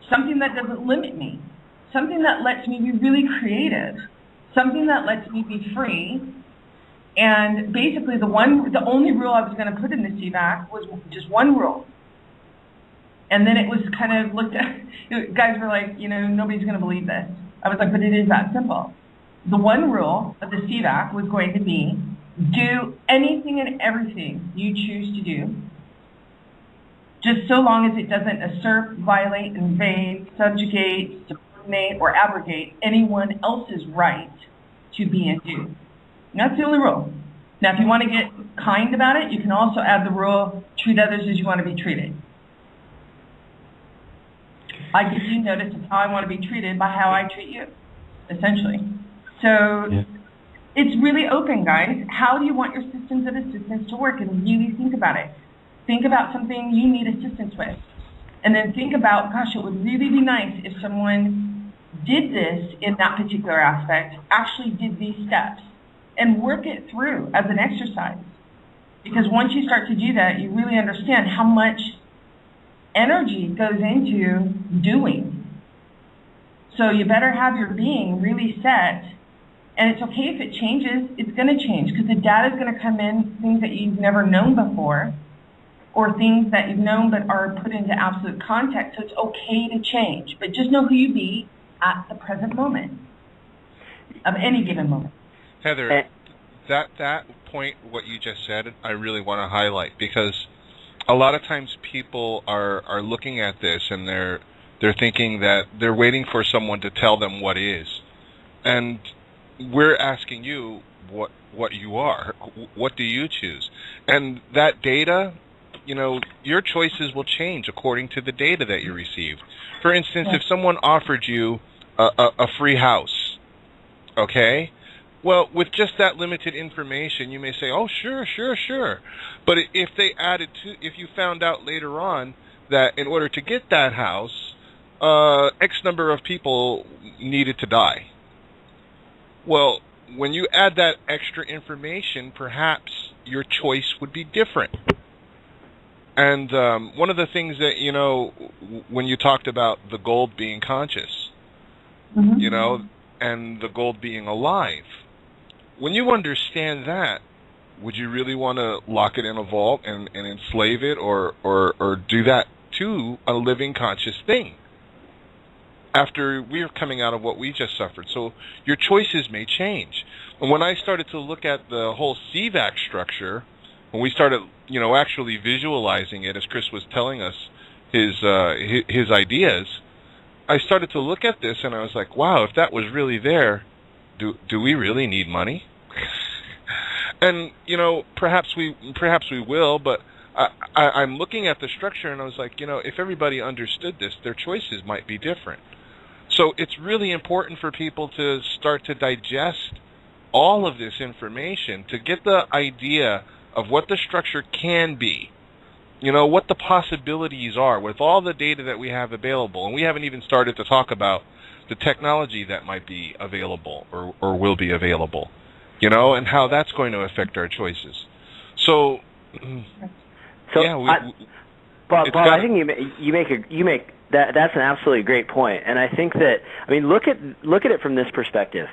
something that doesn't limit me, something that lets me be really creative, something that lets me be free. And basically, the only rule I was going to put in the CVAC was just one rule. And then it was kind of looked at, guys were like, nobody's going to believe this. I was like, but it is that simple. The one rule of the CVAC was going to be, do anything and everything you choose to do, just so long as it doesn't usurp, violate, invade, subjugate, subordinate, or abrogate anyone else's right to be and do. And that's the only rule. Now, if you want to get kind about it, you can also add the rule, treat others as you want to be treated. I give you notice of how I want to be treated by how I treat you, essentially. So It's really open, guys. How do you want your systems of assistance to work? And really think about it. Think about something you need assistance with. And then think about, gosh, it would really be nice if someone did this in that particular aspect, actually did these steps. And work it through as an exercise. Because once you start to do that, you really understand how much energy goes into doing. So you better have your being really set. And it's okay if it changes. It's going to change, because the data is going to come in, things that you've never known before, or things that you've known but are put into absolute context. So it's okay to change. But just know who you be at the present moment, of any given moment. Heather, that point, what you just said, I really want to highlight, because a lot of times people are looking at this and they're thinking that they're waiting for someone to tell them what is, and we're asking you what you are. What do you choose? And that data, your choices will change according to the data that you received. For instance, if someone offered you a free house, okay? Well, with just that limited information, you may say, oh, sure. But if you found out later on that in order to get that house, X number of people needed to die. Well, when you add that extra information, perhaps your choice would be different. And one of the things that, when you talked about the gold being conscious, and the gold being alive, when you understand that, would you really want to lock it in a vault and enslave it, or do that to a living conscious thing after we're coming out of what we just suffered? So your choices may change. And when I started to look at the whole CVAC structure, when we started, actually visualizing it, as Chris was telling us his ideas, I started to look at this and I was like, wow, if that was really there, do we really need money? And perhaps we will, but I'm looking at the structure and I was like, if everybody understood this, their choices might be different. So it's really important for people to start to digest all of this information, to get the idea of what the structure can be, what the possibilities are with all the data that we have available. And we haven't even started to talk about the technology that might be available or will be available, and how that's going to affect our choices. So yeah, Bob, I think you make that's an absolutely great point, and I think that look at it from this perspective.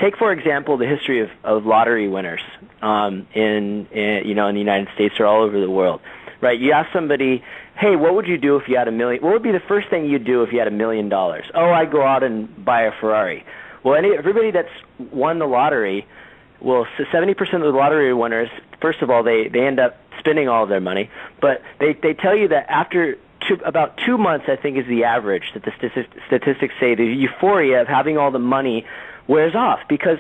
Take, for example, the history of lottery winners in the United States or all over the world. Right? You ask somebody, hey, what would you do if you had $1 million? What would be the first thing you'd do if you had $1 million? Oh, I'd go out and buy a Ferrari. Well, everybody that's won the lottery, 70% of the lottery winners, first of all, they end up spending all of their money, but they tell you that after about 2 months, I think, is the average that the statistics say the euphoria of having all the money wears off, because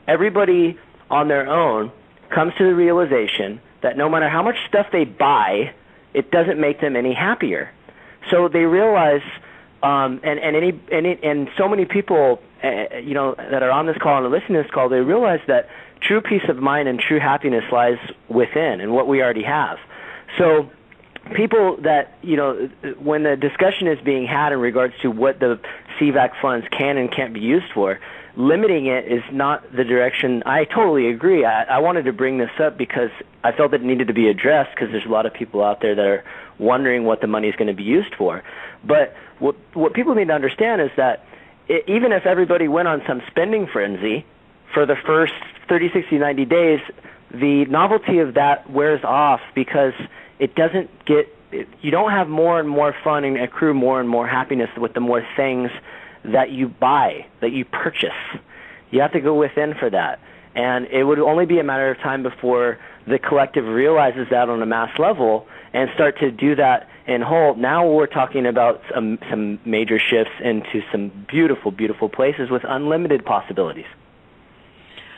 everybody on their own comes to the realization that no matter how much stuff they buy, it doesn't make them any happier. So they realize, and so many people, that are on this call and are listening to this call, they realize that true peace of mind and true happiness lies within and what we already have. So people that, when the discussion is being had in regards to what the CVAC funds can and can't be used for, limiting it is not the direction. I totally agree. I wanted to bring this up because I felt that it needed to be addressed, because there's a lot of people out there that are wondering what the money is going to be used for. But what people need to understand is that even if everybody went on some spending frenzy for the first 30, 60, 90 days, the novelty of that wears off, because it doesn't you don't have more and more fun and accrue more and more happiness with the more things that you buy, that you purchase. You have to go within for that. And it would only be a matter of time before the collective realizes that on a mass level and start to do that in whole. Now we're talking about some major shifts into some beautiful, beautiful places with unlimited possibilities.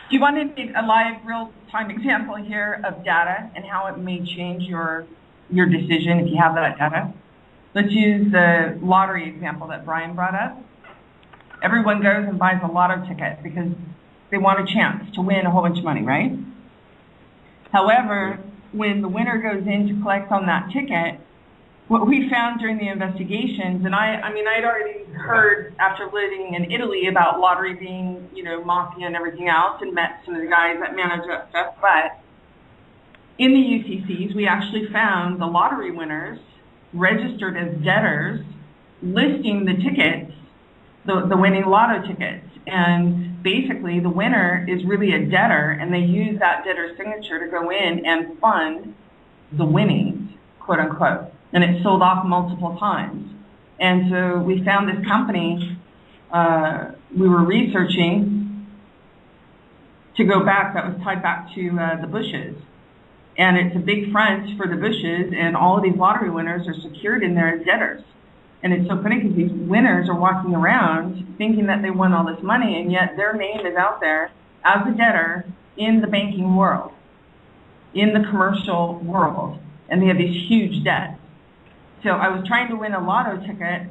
Do you want to need a live, real-time example here of data and how it may change your decision if you have that data? Let's use the lottery example that Brian brought up. Everyone goes and buys a lotto ticket because they want a chance to win a whole bunch of money, right? However, when the winner goes in to collect on that ticket, what we found during the investigations, and I'd already heard after living in Italy about lottery being, mafia and everything else, and met some of the guys that manage that stuff, but in the UCCs, we actually found the lottery winners registered as debtors, listing the tickets, the winning lotto tickets. And basically, the winner is really a debtor, and they use that debtor's signature to go in and fund the winnings, quote unquote. And it's sold off multiple times. And so we found this company we were researching to go back, that was tied back to the Bushes. And it's a big front for the Bushes, and all of these lottery winners are secured in there as debtors. And it's so funny because these winners are walking around thinking that they won all this money, and yet their name is out there as a debtor in the banking world, in the commercial world, and they have these huge debts. So I was trying to win a lotto ticket.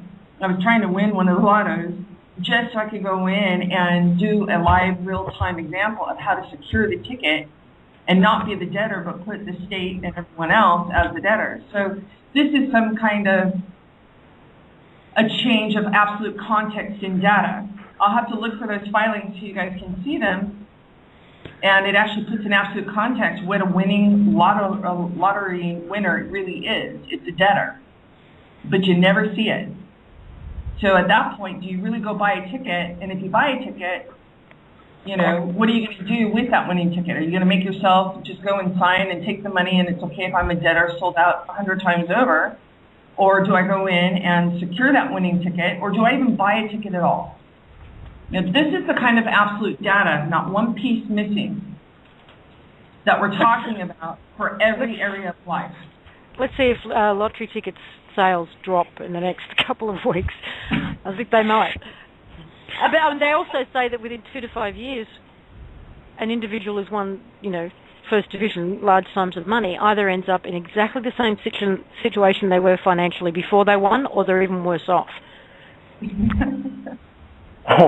I was trying to win one of the lottos just so I could go in and do a live real-time example of how to secure the ticket and not be the debtor, but put the state and everyone else as the debtor. So this is some kind of a change of absolute context in data. I'll have to look for those filings so you guys can see them. And it actually puts in absolute context what a winning lottery winner really is. It's a debtor, but you never see it. So at that point, do you really go buy a ticket? And if you buy a ticket, what are you going to do with that winning ticket? Are you going to make yourself just go and sign and take the money and it's okay if I'm a debtor sold out 100 times over? Or do I go in and secure that winning ticket? Or do I even buy a ticket at all? Now, this is the kind of absolute data, not one piece missing, that we're talking about for every area of life. Let's see if lottery tickets sales drop in the next couple of weeks. I think they might. They also say that within 2 to 5 years, an individual has won, first division, large sums of money, either ends up in exactly the same situation they were financially before they won, or they're even worse off.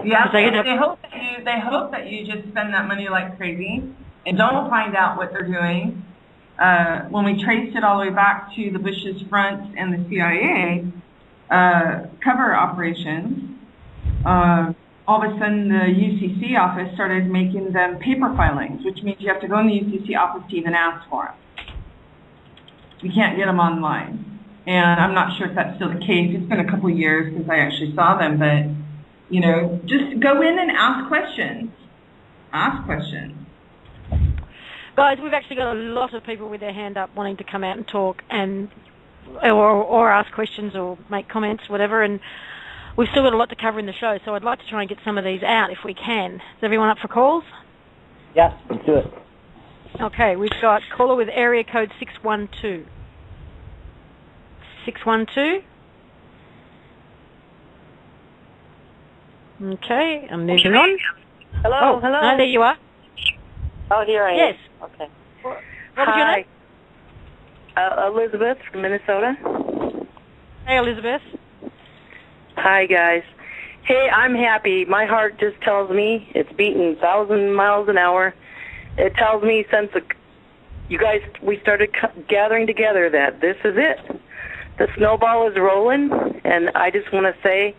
Yeah, they hope that you just spend that money like crazy and don't find out what they're doing. When we traced it all the way back to the Bush's front and the CIA cover operations, all of a sudden the UCC office started making them paper filings, which means you have to go in the UCC office to even ask for them. You can't get them online. And I'm not sure if that's still the case. It's been a couple of years since I actually saw them, but, just go in and ask questions. Ask questions. Guys, we've actually got a lot of people with their hand up wanting to come out and talk or ask questions or make comments, whatever, and we've still got a lot to cover in the show, so I'd like to try and get some of these out if we can. Is everyone up for calls? Yeah, let's do it. Okay, we've got caller with area code 612. 612? Okay, I'm moving on. Hello, hello. No, there you are. Oh, here I am. Yes. Okay. What was your name? Elizabeth from Minnesota. Hey, Elizabeth. Hi, guys. Hey, I'm happy. My heart just tells me it's beating 1,000 miles an hour. It tells me since you guys, we started gathering together that this is it. The snowball is rolling, and I just want to say,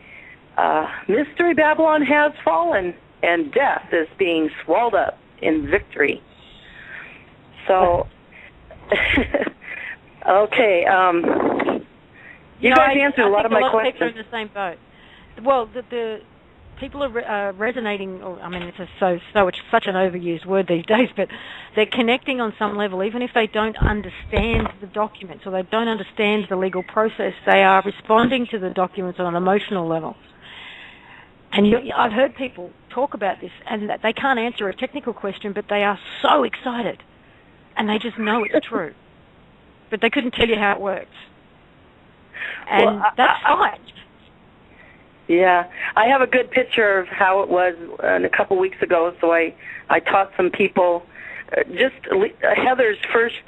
Mystery Babylon has fallen, and death is being swallowed up in victory. So, okay, you guys answered a lot of my questions. People are in the same boat. Well, the people are resonating. I mean, it's such an overused word these days, but they're connecting on some level, even if they don't understand the documents or they don't understand the legal process. They are responding to the documents on an emotional level. And I've heard people talk about this, and that they can't answer a technical question, but they are so excited, and they just know it's true, but they couldn't tell you how it works. And that's fine. Yeah, I have a good picture of how it was a couple weeks ago, so I taught some people, just Heather's first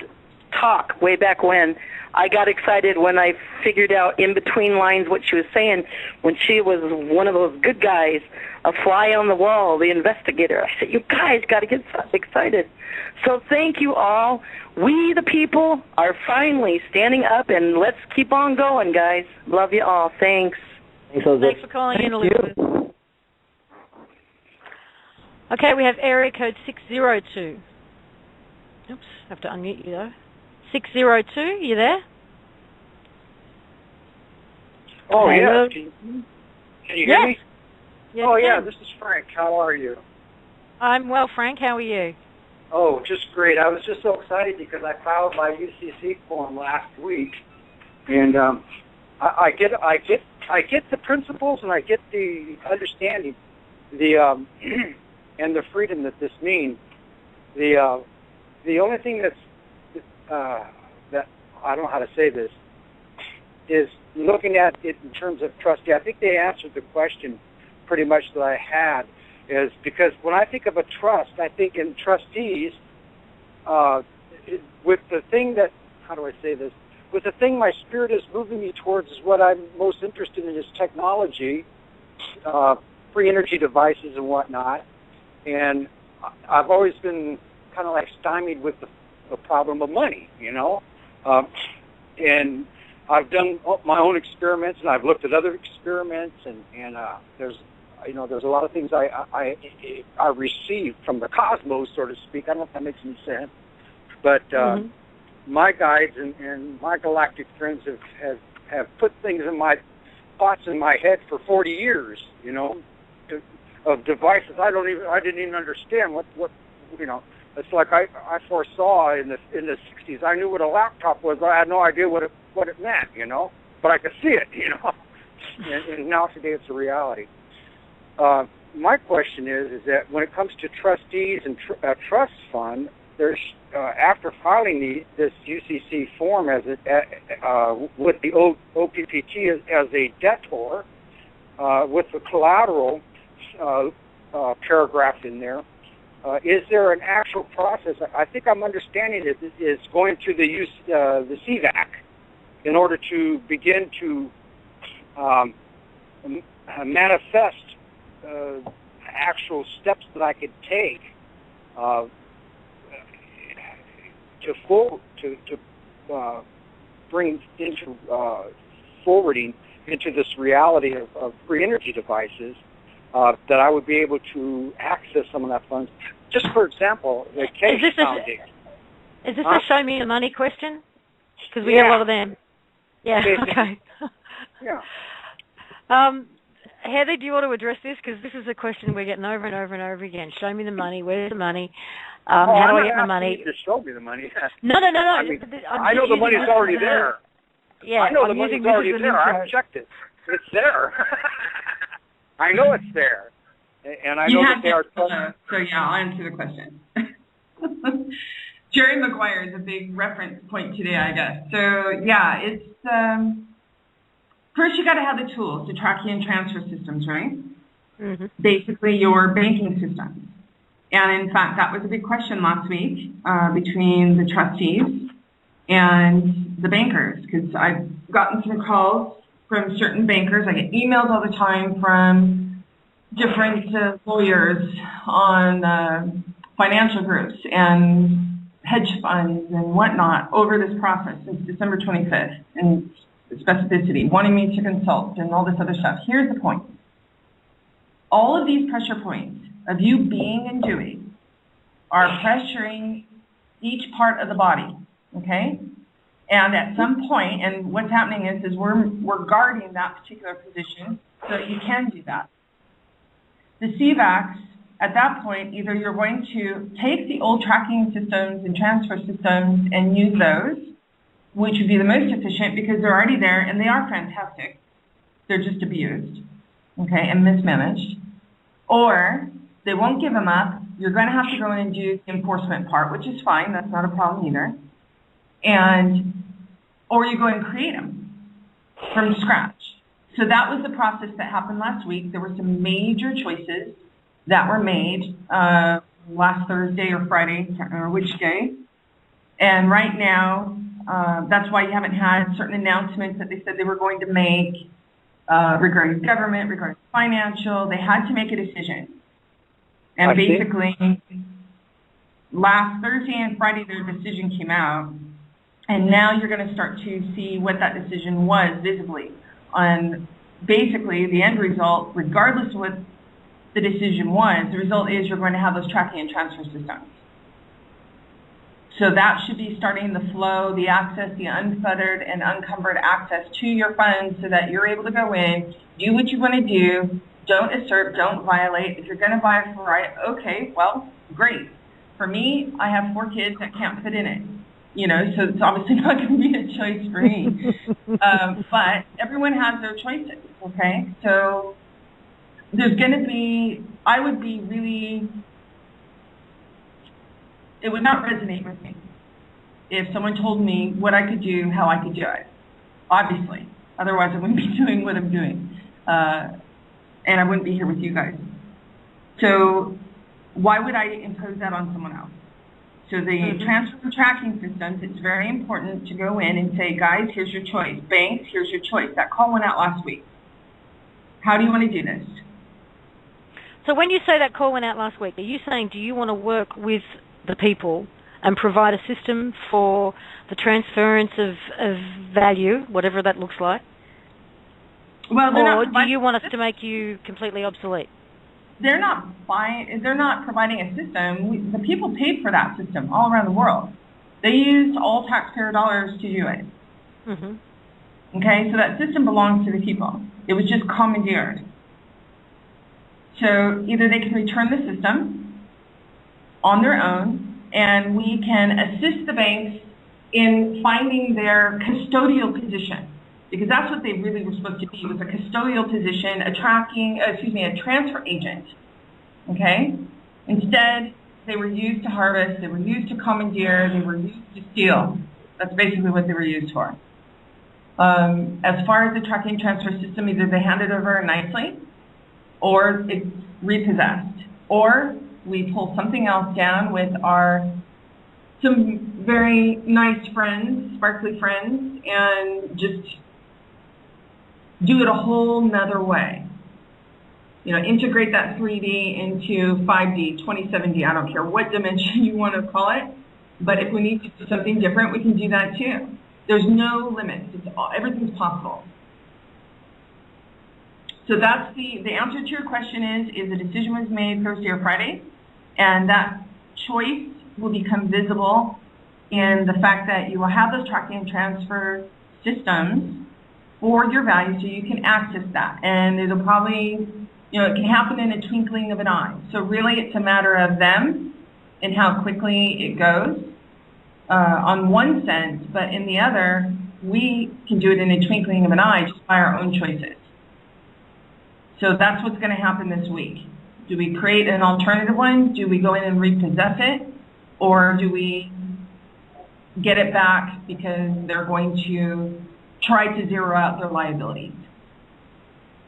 talk way back when. I got excited when I figured out in between lines what she was saying when she was one of those good guys, a fly on the wall, the investigator. I said, you guys got to get excited. So thank you all. We, the people, are finally standing up, and let's keep on going, guys. Love you all. Thanks. Thanks for calling in, Elizabeth. Okay, we have area code 602. Oops, I have to unmute you though. 602, you there? Oh, hello? Yes. Can you hear me? Yes, oh, yeah, this is Frank. How are you? I'm well, Frank. How are you? Oh, just great. I was just so excited because I filed my UCC form last week, and I get the principles and I get the understanding, and the freedom that this means. The only thing that I don't know how to say this is looking at it in terms of trustee. I think they answered the question pretty much that I had, is because when I think of a trust, I think in trustees with the thing that, how do I say this? With the thing my spirit is moving me towards is what I'm most interested in is technology, free energy devices and whatnot. And I've always been kind of like stymied with the problem of money, you know. And I've done my own experiments, and I've looked at other experiments, and there's a lot of things I receive from the cosmos, so to speak. I don't know if that makes any sense, but my guides and my galactic friends have put things in my thoughts in my head for 40 years, you know, of devices I didn't even understand what you know. It's like I foresaw in the 60s. I knew what a laptop was, but I had no idea what it meant, you know. But I could see it, you know. and now today it's a reality. My question is that when it comes to trustees and trust fund, there's after filing this UCC form with the OPPT as a debtor, with the collateral paragraph in there. Is there an actual process? I think I'm understanding it is going through the CVAC in order to begin to manifest actual steps that I could take to bring into forwarding into this reality of free energy devices. That I would be able to access some of that funds. Just for example, the Case Foundation. Is this a show me the money question? Because we get a lot of them. Yeah, okay. Yeah. Heather, do you want to address this? Because this is a question we're getting over and over and over again. Show me the money. Where's the money? How do I get my money? You to show me the money. No. I mean, I know the money's already there. Yeah, I know the money's already there. I've checked it. It's there. I know it's there, and I know that they are. So yeah, I'll answer the question. Jerry Maguire is a big reference point today, I guess. So yeah, it's first you got to have the tools to tracking and transfer systems, right? basically your banking systems. And in fact, that was a big question last week between the trustees and the bankers, because I've gotten some calls from certain bankers. I get emails all the time from different lawyers on financial groups and hedge funds and whatnot over this process since December 25th, and specificity, wanting me to consult and all this other stuff. Here's the point. All of these pressure points of you being and doing are pressuring each part of the body, okay? And at some point, and what's happening is we're guarding that particular position so that you can do that. The CVACs, at that point, either you're going to take the old tracking systems and transfer systems and use those, which would be the most efficient because they're already there and they are fantastic. They're just abused, okay, and mismanaged. Or they won't give them up. You're going to have to go in and do the enforcement part, which is fine. That's not a problem either. Or you go and create them from scratch. So that was the process that happened last week. There were some major choices that were made last Thursday or Friday, I can't remember which day. And right now, that's why you haven't had certain announcements that they said they were going to make regarding government, regarding financial. They had to make a decision. And basically, last Thursday and Friday, their decision came out. And now you're going to start to see what that decision was visibly on basically the end result, regardless of what the decision was. The result is you're going to have those tracking and transfer systems. So that should be starting the flow, the access, the unfettered and unencumbered access to your funds so that you're able to go in, do what you want to do, don't assert, don't violate. If you're going to buy for right, okay, well, great. For me, I have 4 kids that can't fit in it. You know, so it's obviously not going to be a choice for me. But everyone has their choices, okay? So there's going to be, I would be really, it would not resonate with me if someone told me what I could do, how I could do it, obviously. Otherwise, I wouldn't be doing what I'm doing. And I wouldn't be here with you guys. So why would I impose that on someone else? So the transfer tracking systems, it's very important to go in and say, guys, here's your choice. Banks, here's your choice. That call went out last week. How do you want to do this? So when you say that call went out last week, are you saying do you want to work with the people and provide a system for the transference of value, whatever that looks like? Well, or do you want us to make you completely obsolete? They're not providing a system. The people paid for that system all around the world. They used all taxpayer dollars to do it. Okay, so that system belongs to the people. It was just commandeered. So either they can return the system on their own, and we can assist the banks in finding their custodial position. Because that's what they really were supposed to be, was a custodial position, a transfer agent, okay? Instead, they were used to harvest, they were used to commandeer, they were used to steal. That's basically what they were used for. As far as the tracking transfer system, either they hand it over nicely, or it's repossessed, or we pull something else down with some very nice friends, sparkly friends, and just do it a whole nother way. You know, integrate that 3D into 5D, 27D, I don't care what dimension you want to call it, but if we need to do something different, we can do that too. There's no limits. Everything's possible. So that's the answer to your question is the decision was made Thursday or Friday, and that choice will become visible in the fact that you will have those tracking and transfer systems for your value so you can access that. And it'll probably, it can happen in a twinkling of an eye. So really it's a matter of them and how quickly it goes on one sense, but in the other, we can do it in a twinkling of an eye just by our own choices. So that's what's going to happen this week. Do we create an alternative one? Do we go in and repossess it? Or do we get it back because they're going to try to zero out their liabilities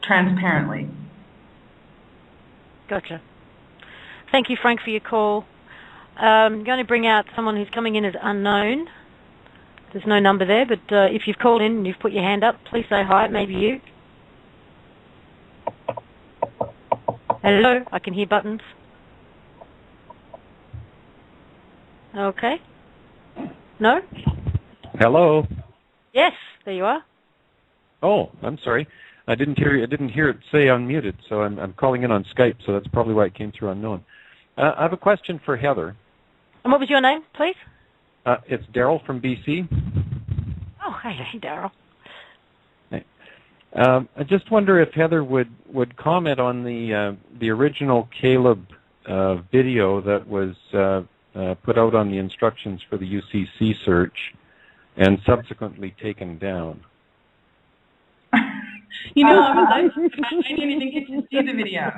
transparently? Gotcha. Thank you, Frank, for your call. I'm going to bring out someone who's coming in as unknown. There's no number there, but if you've called in and you've put your hand up, please say hi. It may be you. Hello, I can hear buttons. Okay. No? Hello. Yes, there you are. Oh, I'm sorry. I didn't hear it say unmuted, so I'm calling in on Skype, so that's probably why it came through unknown. I have a question for Heather. And what was your name, please? It's Daryl from BC. Oh, hey, Daryl. I just wonder if Heather would comment on the original Caleb video that was put out on the instructions for the UCC search and subsequently taken down. You know, I didn't even get to see the video.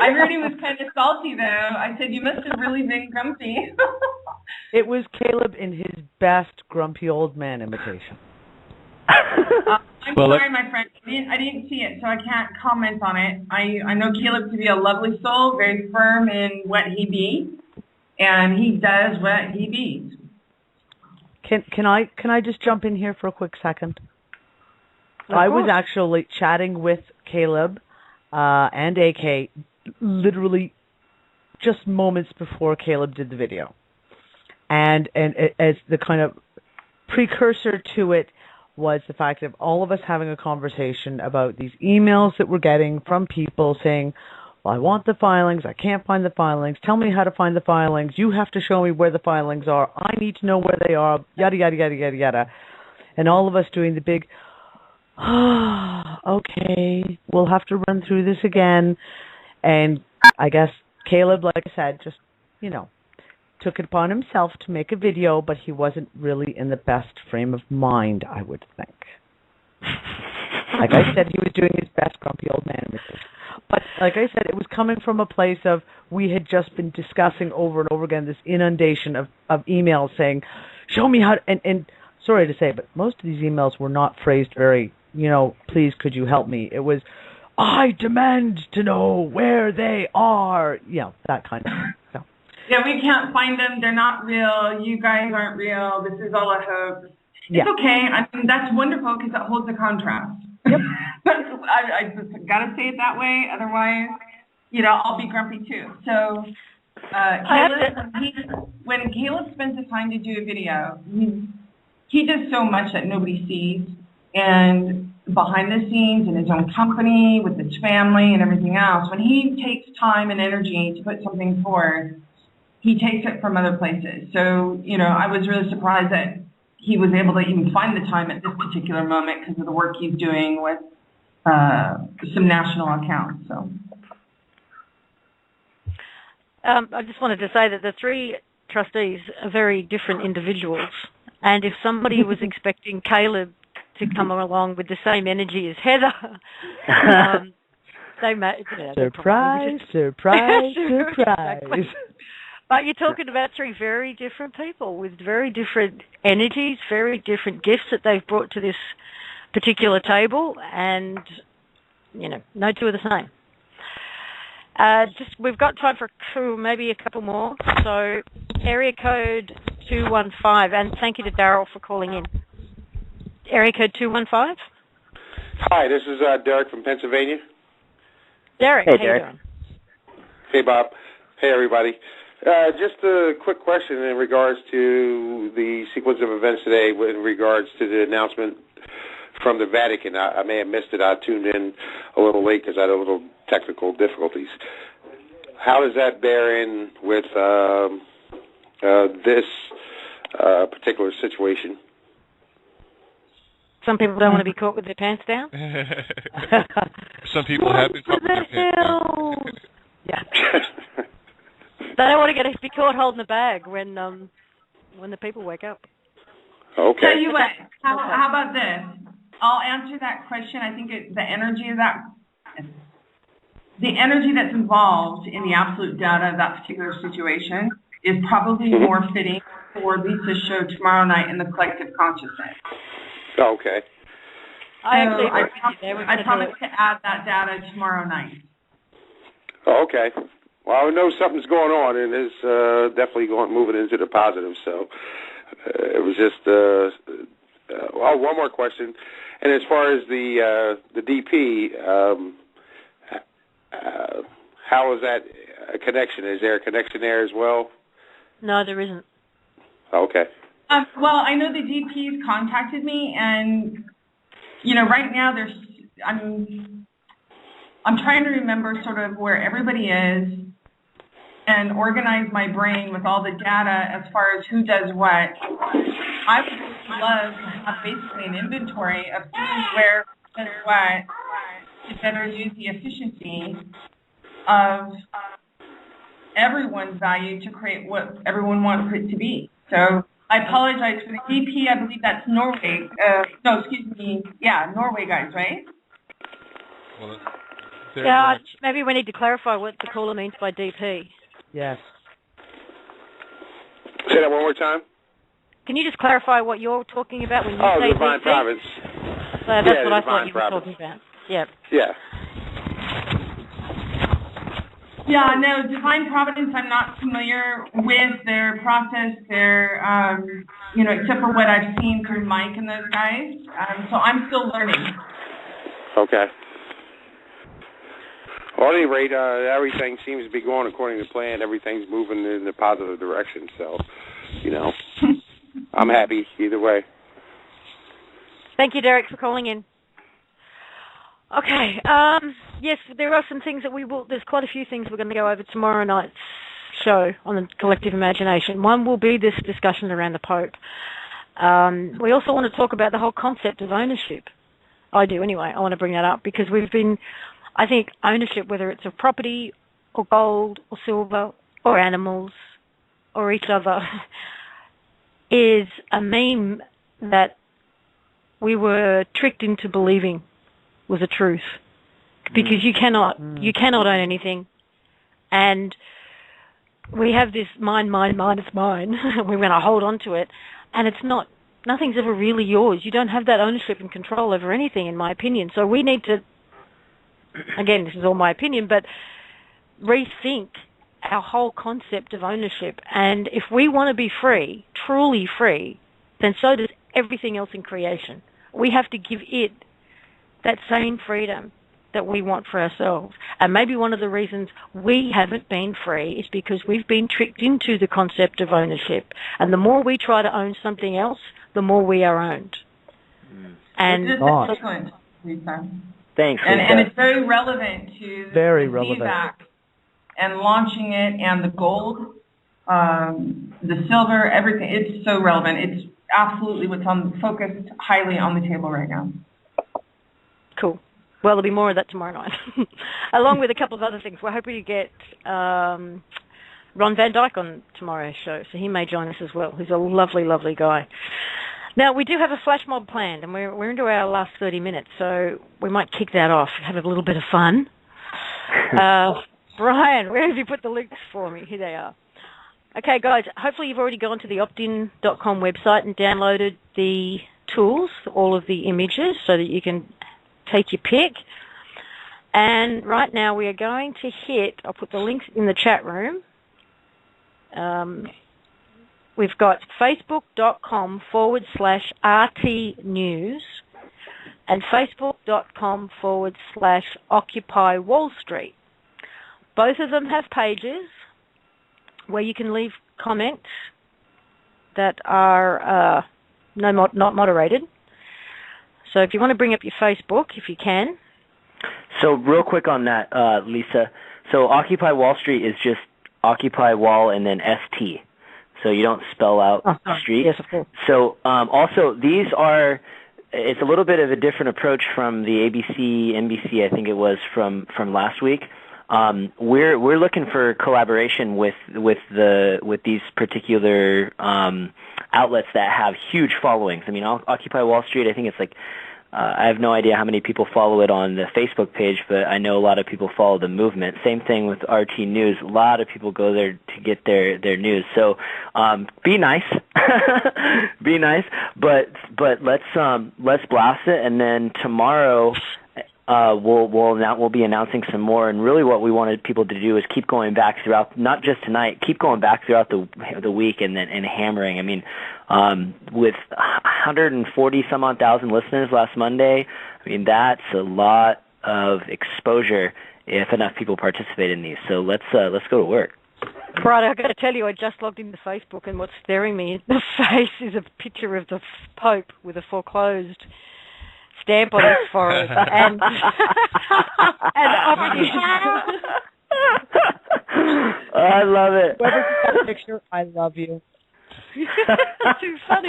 I heard he was kind of salty, though. I said, you must have really been grumpy. It was Caleb in his best grumpy old man imitation. I'm sorry, my friend. I didn't see it, so I can't comment on it. I know Caleb to be a lovely soul, very firm in what he be, and he does what he be. Can I just jump in here for a quick second? I was actually chatting with Caleb and AK literally just moments before Caleb did the video. And as the kind of precursor to it was the fact of all of us having a conversation about these emails that we're getting from people saying, well, I want the filings, I can't find the filings, tell me how to find the filings, you have to show me where the filings are, I need to know where they are, yada, yada, yada, yada, yada. And all of us doing the big, okay, we'll have to run through this again. And I guess Caleb, like I said, just, took it upon himself to make a video, but he wasn't really in the best frame of mind, I would think. Like I said, he was doing his best grumpy old man imitation. But like I said, it was coming from a place of we had just been discussing over and over again this inundation of emails saying, show me how to, and sorry to say, but most of these emails were not phrased very, please could you help me. It was, I demand to know where they are, that kind of thing. So. Yeah, we can't find them. They're not real. You guys aren't real. This is all a hoax. It's okay. I mean, that's wonderful because it holds a contrast. Yep. I just got to say it that way. Otherwise, I'll be grumpy too. So, when Caleb spends the time to do a video, he does so much that nobody sees. And behind the scenes in his own company, with his family and everything else, when he takes time and energy to put something forward, he takes it from other places. So, I was really surprised that he was able to even find the time at this particular moment because of the work he's doing with some national accounts. So, I just wanted to say that the three trustees are very different individuals, and if somebody was expecting Caleb to come along with the same energy as Heather, they may surprise, surprise, surprise. Exactly. But you're talking about three very different people with very different energies, very different gifts that they've brought to this particular table, and, no two are the same. We've got time for maybe a couple more. So, area code 215, and thank you to Daryl for calling in. Area code 215? Hi, this is Derek from Pennsylvania. Derek, hey, how Derek. you doing? Hey, Bob. Hey, everybody. Just a quick question in regards to the sequence of events today in regards to the announcement from the Vatican. I may have missed it. I tuned in a little late because I had a little technical difficulties. How does that bear in with this particular situation? Some people don't want to be caught with their pants down. Some people have been caught with their pants down. Yeah. They don't want to be caught holding the bag when the people wake up. Okay. Tell you what, how about this? I'll answer that question. I think the energy that's involved in the absolute data of that particular situation is probably more fitting for Lisa's show tomorrow night in the collective consciousness. Okay. I promise to add that data tomorrow night. Oh, okay. Well, I know something's going on, and it's definitely moving into the positive. So it was just. One more question, and as far as the DP, how is that a connection? Is there a connection there as well? No, there isn't. Okay. Well, I know the DP's contacted me, and right now I'm trying to remember sort of where everybody is and organize my brain with all the data as far as who does what. I would love to have basically an inventory of who's where, who does what, to better use the efficiency of everyone's value to create what everyone wants it to be. So I apologize for the DP. I believe that's Norway. Norway guys, right? Well, yeah, maybe we need to clarify what the caller means by DP. Yes. Say that one more time. Can you just clarify what you're talking about when you say Divine DP? Providence. So that's what I thought you were talking about. Yeah. Yeah. Yeah, no, Divine Providence, I'm not familiar with their process, except for what I've seen through Mike and those guys. So I'm still learning. Okay. Well, at any rate, everything seems to be going according to plan. Everything's moving in a positive direction. So, I'm happy either way. Thank you, Derek, for calling in. Okay. Yes, there are some things that there's quite a few things we're going to go over tomorrow night's show on the collective imagination. One will be this discussion around the Pope. We also want to talk about the whole concept of ownership. I do anyway. I want to bring that up because I think ownership, whether it's of property or gold or silver or animals or each other, is a meme that we were tricked into believing was a truth. Because you cannot own anything. And we have this mine, it's mine. We're going to hold on to it. And nothing's ever really yours. You don't have that ownership and control over anything, in my opinion. So we need to, again, this is all my opinion, but rethink our whole concept of ownership. And if we want to be free, truly free, then so does everything else in creation. We have to give it that same freedom that we want for ourselves. And maybe one of the reasons we haven't been free is because we've been tricked into the concept of ownership. And the more we try to own something else, the more we are owned. And that's excellent, Lisa. Thanks, Lisa. And it's very relevant to the CVAC and launching it, and the gold, the silver, everything. It's so relevant. It's absolutely what's focused highly on the table right now. Cool. Well, there'll be more of that tomorrow night, along with a couple of other things. We're hoping to get Ron Van Dyke on tomorrow's show, so he may join us as well. He's a lovely, lovely guy. Now, we do have a flash mob planned, and we're into our last 30 minutes, so we might kick that off, have a little bit of fun. Brian, where have you put the links for me? Here they are. Okay, guys, hopefully you've already gone to the optin.com website and downloaded the tools, all of the images, so that you can take your pick. And right now we are going to I'll put the links in the chat room. We've got facebook.com/RT News and facebook.com/Occupy Wall Street. Both of them have pages where you can leave comments that are not moderated. So if you want to bring up your Facebook, if you can. So real quick on that, Lisa. So Occupy Wall Street is just Occupy Wall and then ST. So you don't spell out street. Yes, of course. So also these are, it's a little bit of a different approach from the ABC, NBC, I think it was from last week. We're looking for collaboration with these particular outlets that have huge followings. I mean, Occupy Wall Street, I think it's like, I have no idea how many people follow it on the Facebook page, but I know a lot of people follow the movement. Same thing with RT News. A lot of people go there to get their news. So be nice, but let's blast it, and then tomorrow we'll be announcing some more. And really, what we wanted people to do is keep going back throughout, not just tonight, keep going back throughout the week and hammering. I mean, with 140 some odd thousand listeners last Monday, I mean that's a lot of exposure if enough people participate in these. So let's go to work. Right, I've got to tell you, I just logged into Facebook, and what's staring me in the face is a picture of the Pope with a foreclosed stamp on his forehead. And I love it. Whoever took that picture, I love you. Too funny.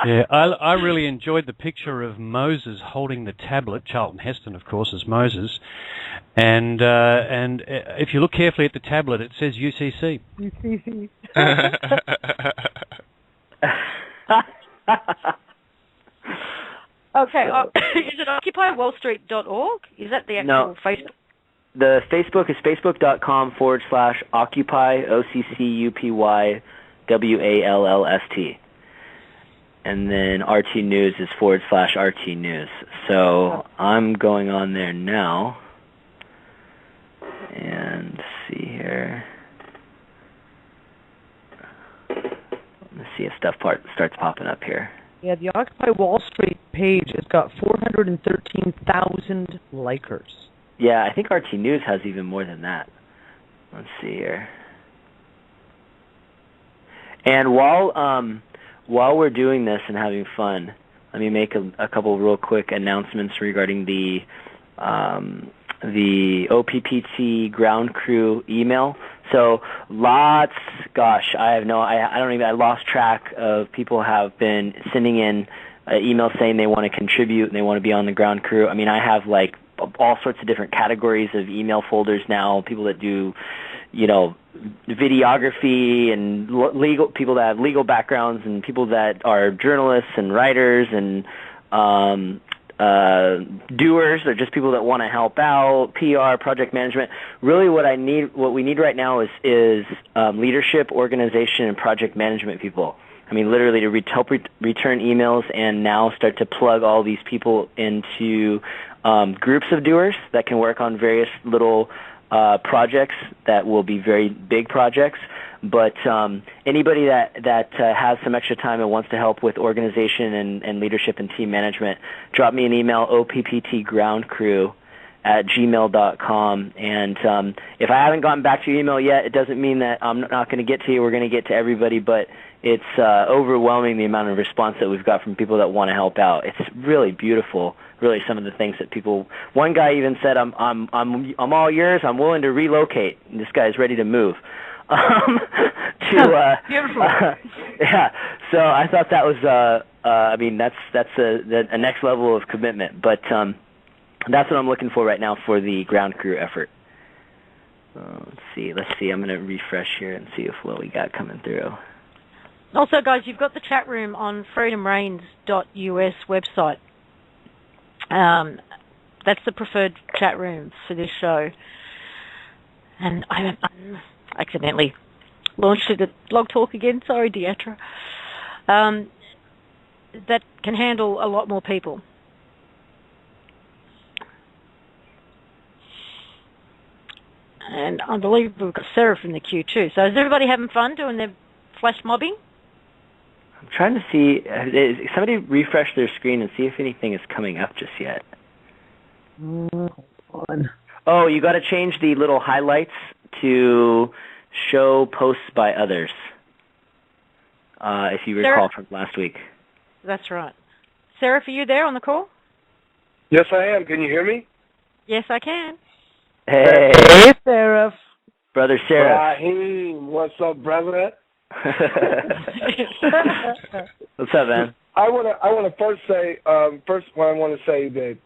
Yeah, I really enjoyed the picture of Moses holding the tablet. Charlton Heston, of course, is Moses. And if you look carefully at the tablet, it says UCC. UCC. Okay, is it OccupyWallStreet.org? Is that the actual Facebook? The Facebook is facebook.com/Occupy, OCCUPY, and then RT News is /RT News. So I'm going on there now, and see here. Let's see if stuff starts popping up here. Yeah, the Occupy Wall Street page has got 413,000 likers. Yeah, I think RT News has even more than that. Let's see here. And while we're doing this and having fun, let me make a couple real quick announcements regarding the OPPT ground crew email. So I lost track of people have been sending in emails saying they want to contribute and they want to be on the ground crew. I mean, I have like all sorts of different categories of email folders now, people that do, videography and legal, people that have legal backgrounds and people that are journalists and writers and doers or just people that want to help out, PR, project management. Really what we need right now is leadership, organization, and project management people. I mean, literally to help return emails and now start to plug all these people into groups of doers that can work on various little projects that will be very big projects. But anybody that has some extra time and wants to help with organization and leadership and team management, drop me an email, opptgroundcrew@gmail.com. And if I haven't gotten back to your email yet, it doesn't mean that I'm not going to get to you. We're going to get to everybody, but it's overwhelming the amount of response that we've got from people that want to help out. It's really beautiful. Really, some of the things that people. One guy even said, "I'm all yours. I'm willing to relocate." And this guy is ready to move. Beautiful. Yeah. So I thought that was. I mean, that's a next level of commitment. But that's what I'm looking for right now for the ground crew effort. Let's see. I'm going to refresh here and see what we got coming through. Also, guys, you've got the chat room on freedomreigns.us website. That's the preferred chat room for this show. And I accidentally launched it at Blog Talk again. Sorry, Deatra. That can handle a lot more people. And I believe we've got Sarah from the queue too. So is everybody having fun doing their flash mobbing? I'm trying to see. Somebody refresh their screen and see if anything is coming up just yet. Hold on. Oh, you got to change the little highlights to show posts by others. If you recall from last week. That's right. Sarah, are you there on the call? Yes, I am. Can you hear me? Yes, I can. Hey, Seraph. Brother Seraph. Raheem, what's up, brother? What's up, man? I want to first say, I want to say that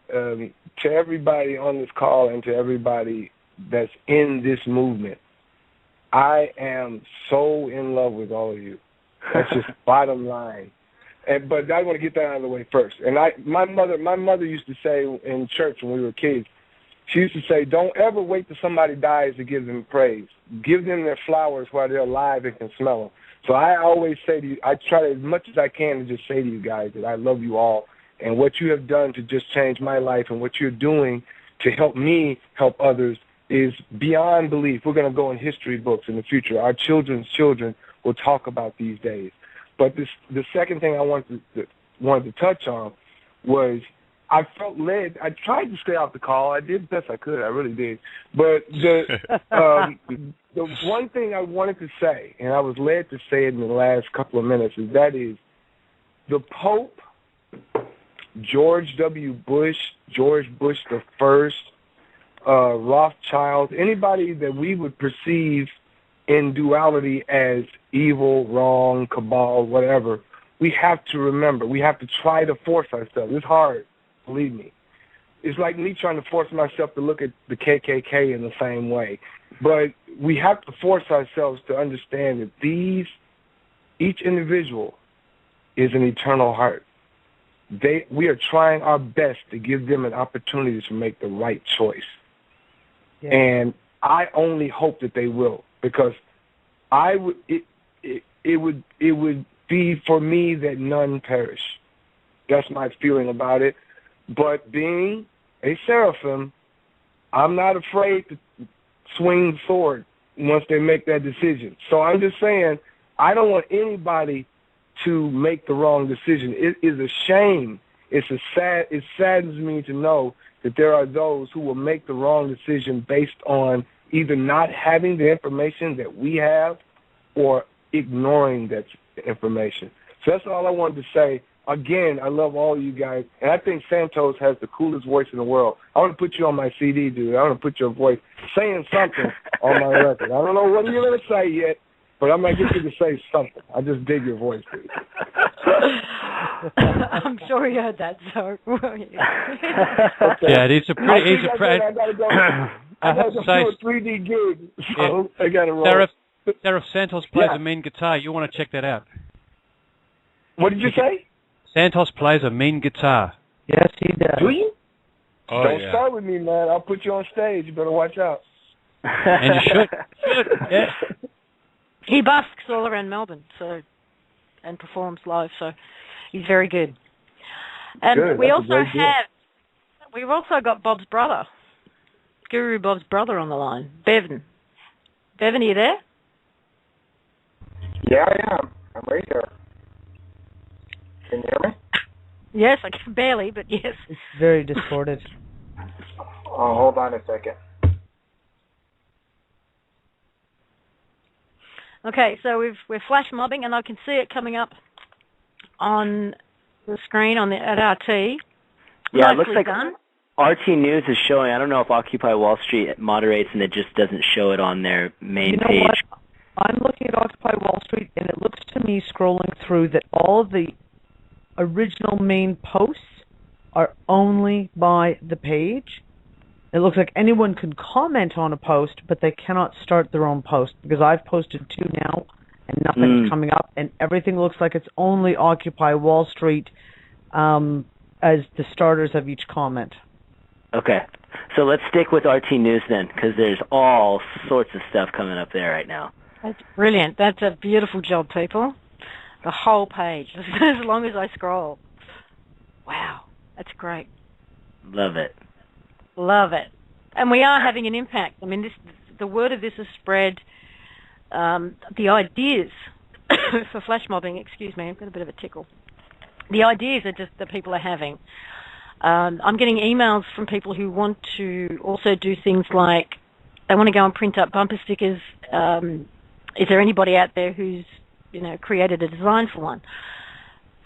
to everybody on this call and to everybody that's in this movement, I am so in love with all of you. That's just bottom line. But I want to get that out of the way first. And my mother used to say in church when we were kids, she used to say, don't ever wait till somebody dies to give them praise. Give them their flowers while they're alive and can smell them. So I always say to you, I try as much as I can to just say to you guys that I love you all and what you have done to just change my life and what you're doing to help me help others is beyond belief. We're going to go in history books in the future. Our children's children will talk about these days. But the second thing I wanted to touch on was I felt led. I tried to stay off the call. I did the best I could. I really did. But the one thing I wanted to say, and I was led to say it in the last couple of minutes, is the Pope, George W. Bush, George Bush the First, Rothschild, anybody that we would perceive in duality as evil, wrong, cabal, whatever, we have to remember. We have to try to force ourselves. It's hard, believe me. It's like me trying to force myself to look at the KKK in the same way. But we have to force ourselves to understand that each individual is an eternal heart. We are trying our best to give them an opportunity to make the right choice. Yeah. And I only hope that they will, because it would be for me that none perish. That's my feeling about it. But being a seraphim, I'm not afraid to swing the sword once they make that decision. So I'm just saying, I don't want anybody to make the wrong decision. It is a shame. It saddens me to know that there are those who will make the wrong decision based on either not having the information that we have or ignoring that information. So that's all I wanted to say. Again, I love all you guys, and I think Santos has the coolest voice in the world. I want to put you on my CD, dude. I want to put your voice saying something on my record. I don't know what you're going to say yet, but I'm going to get you to say something. I just dig your voice, dude. I'm sure you heard that, so. Okay. Yeah, it's a pretty. I gotta go. I gotta go do a 3D gig. So I gotta roll. Seraph Santos plays a mean guitar. You want to check that out? What did you say? Santos plays a mean guitar. Yes, he does. Do you? Oh, Don't start with me, man. I'll put you on stage. You better watch out. And you should. Yeah. He busks all around Melbourne, and performs live, so he's very good. And good. we've also got Bob's brother, Guru Bob's brother on the line, Bevan. Bevan, are you there? Yeah, I am. I'm right here. Can you hear me? Yes, I can barely, but yes. It's very distorted. Oh, hold on a second. Okay, so we're flash mobbing, and I can see it coming up on the screen at RT. Yeah, it looks like done. RT News is showing. I don't know if Occupy Wall Street moderates and it just doesn't show it on their main page. What? I'm looking at Occupy Wall Street, and it looks to me, scrolling through, that all of the original main posts are only by the page. It looks like anyone can comment on a post, but they cannot start their own post, because I've posted 2 now, and nothing's coming up, and everything looks like it's only Occupy Wall Street as the starters of each comment. Okay. So let's stick with RT News then, because there's all sorts of stuff coming up there right now. That's brilliant. That's a beautiful job, people. The whole page, as long as I scroll. Wow, that's great. Love it. Love it. And we are having an impact. I mean, the word of this has spread. The ideas for flash mobbing, excuse me, I've got a bit of a tickle. The ideas are just that people are having. I'm getting emails from people who want to also do things like they want to go and print up bumper stickers. Is there anybody out there who's created a design for one?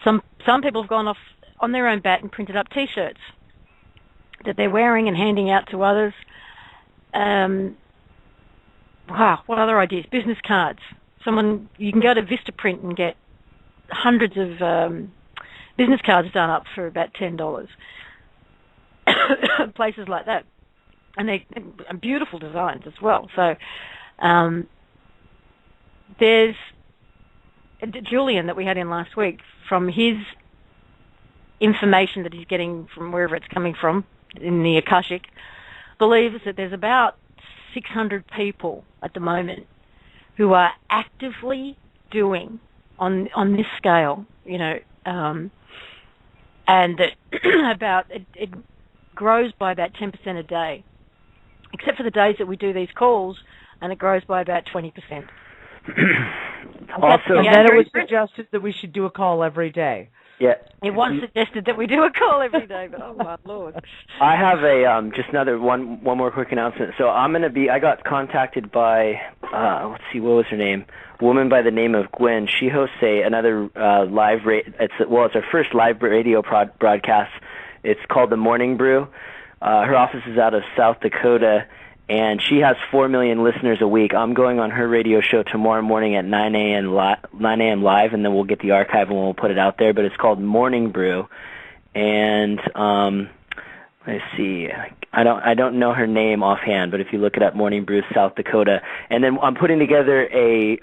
Some people have gone off on their own bat and printed up T-shirts that they're wearing and handing out to others. Wow, what other ideas? Business cards. You can go to Vistaprint and get hundreds of business cards done up for about $10. Places like that. And they're beautiful designs as well. So there's Julian that we had in last week, from his information that he's getting from wherever it's coming from in the Akashic, believes that there's about 600 people at the moment who are actively doing on this scale, and that it grows by about 10% a day, except for the days that we do these calls, and it grows by about 20%. Also, and then it was suggested that we should do a call every day. Yeah. It was suggested that we do a call every day, but oh my Lord. I have a just another one more quick announcement. So I got contacted by let's see, what was her name? A woman by the name of Gwen. She hosts another live it's our first live radio broadcast. It's called The Morning Brew. Her office is out of South Dakota, and she has 4 million listeners a week. I'm going on her radio show tomorrow morning at 9 a.m. live, and then we'll get the archive and we'll put it out there. But it's called Morning Brew, and let's see, I don't know her name offhand, but if you look it up, Morning Brew, South Dakota. And then I'm putting together a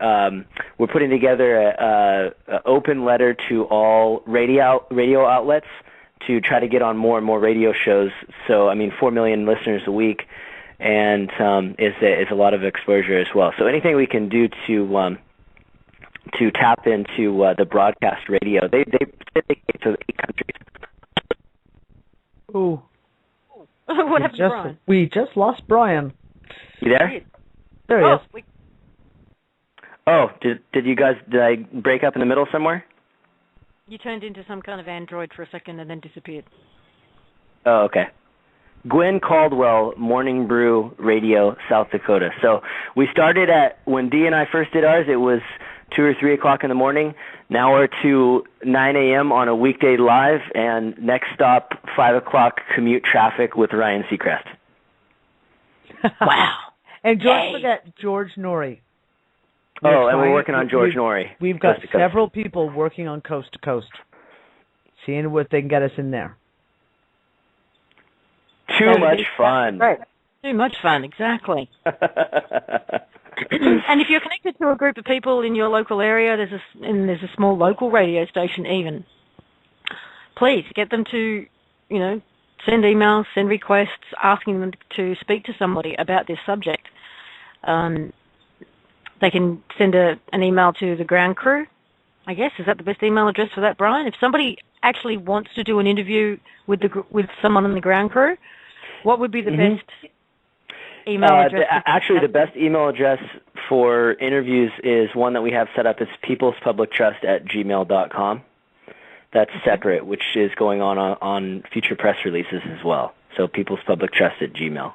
open letter to all radio outlets to try to get on more and more radio shows. So 4 million listeners a week. And is a lot of exposure as well. So anything we can do to tap into the broadcast radio, they syndicate to 8 countries. Ooh, what happened to Brian? We just lost Brian. You there? There he is. Did I break up in the middle somewhere? You turned into some kind of android for a second and then disappeared. Oh, okay. Gwen Caldwell, Morning Brew Radio, South Dakota. So we started when Dee and I first did ours, it was 2 or 3 o'clock in the morning. Now we're to 9 a.m. on a weekday live, and next stop, 5 o'clock commute traffic with Ryan Seacrest. Wow. And don't forget George Norrie. And we're working on George Norrie. We've got several people working on Coast to Coast, seeing what they can get us in there. Too much fun. Right. Too much fun, exactly. And if you're connected to a group of people in your local area, there's a small local radio station even, please get them to, send emails, send requests, asking them to speak to somebody about this subject. They can send an email to the ground crew, I guess. Is that the best email address for that, Brian? If somebody actually wants to do an interview with someone on the ground crew, what would be the best email address? Actually, the best email address for interviews is one that we have set up. It's peoplespublictrust@gmail.com. That's separate, which is going on future press releases as well. So peoplespublictrust@gmail.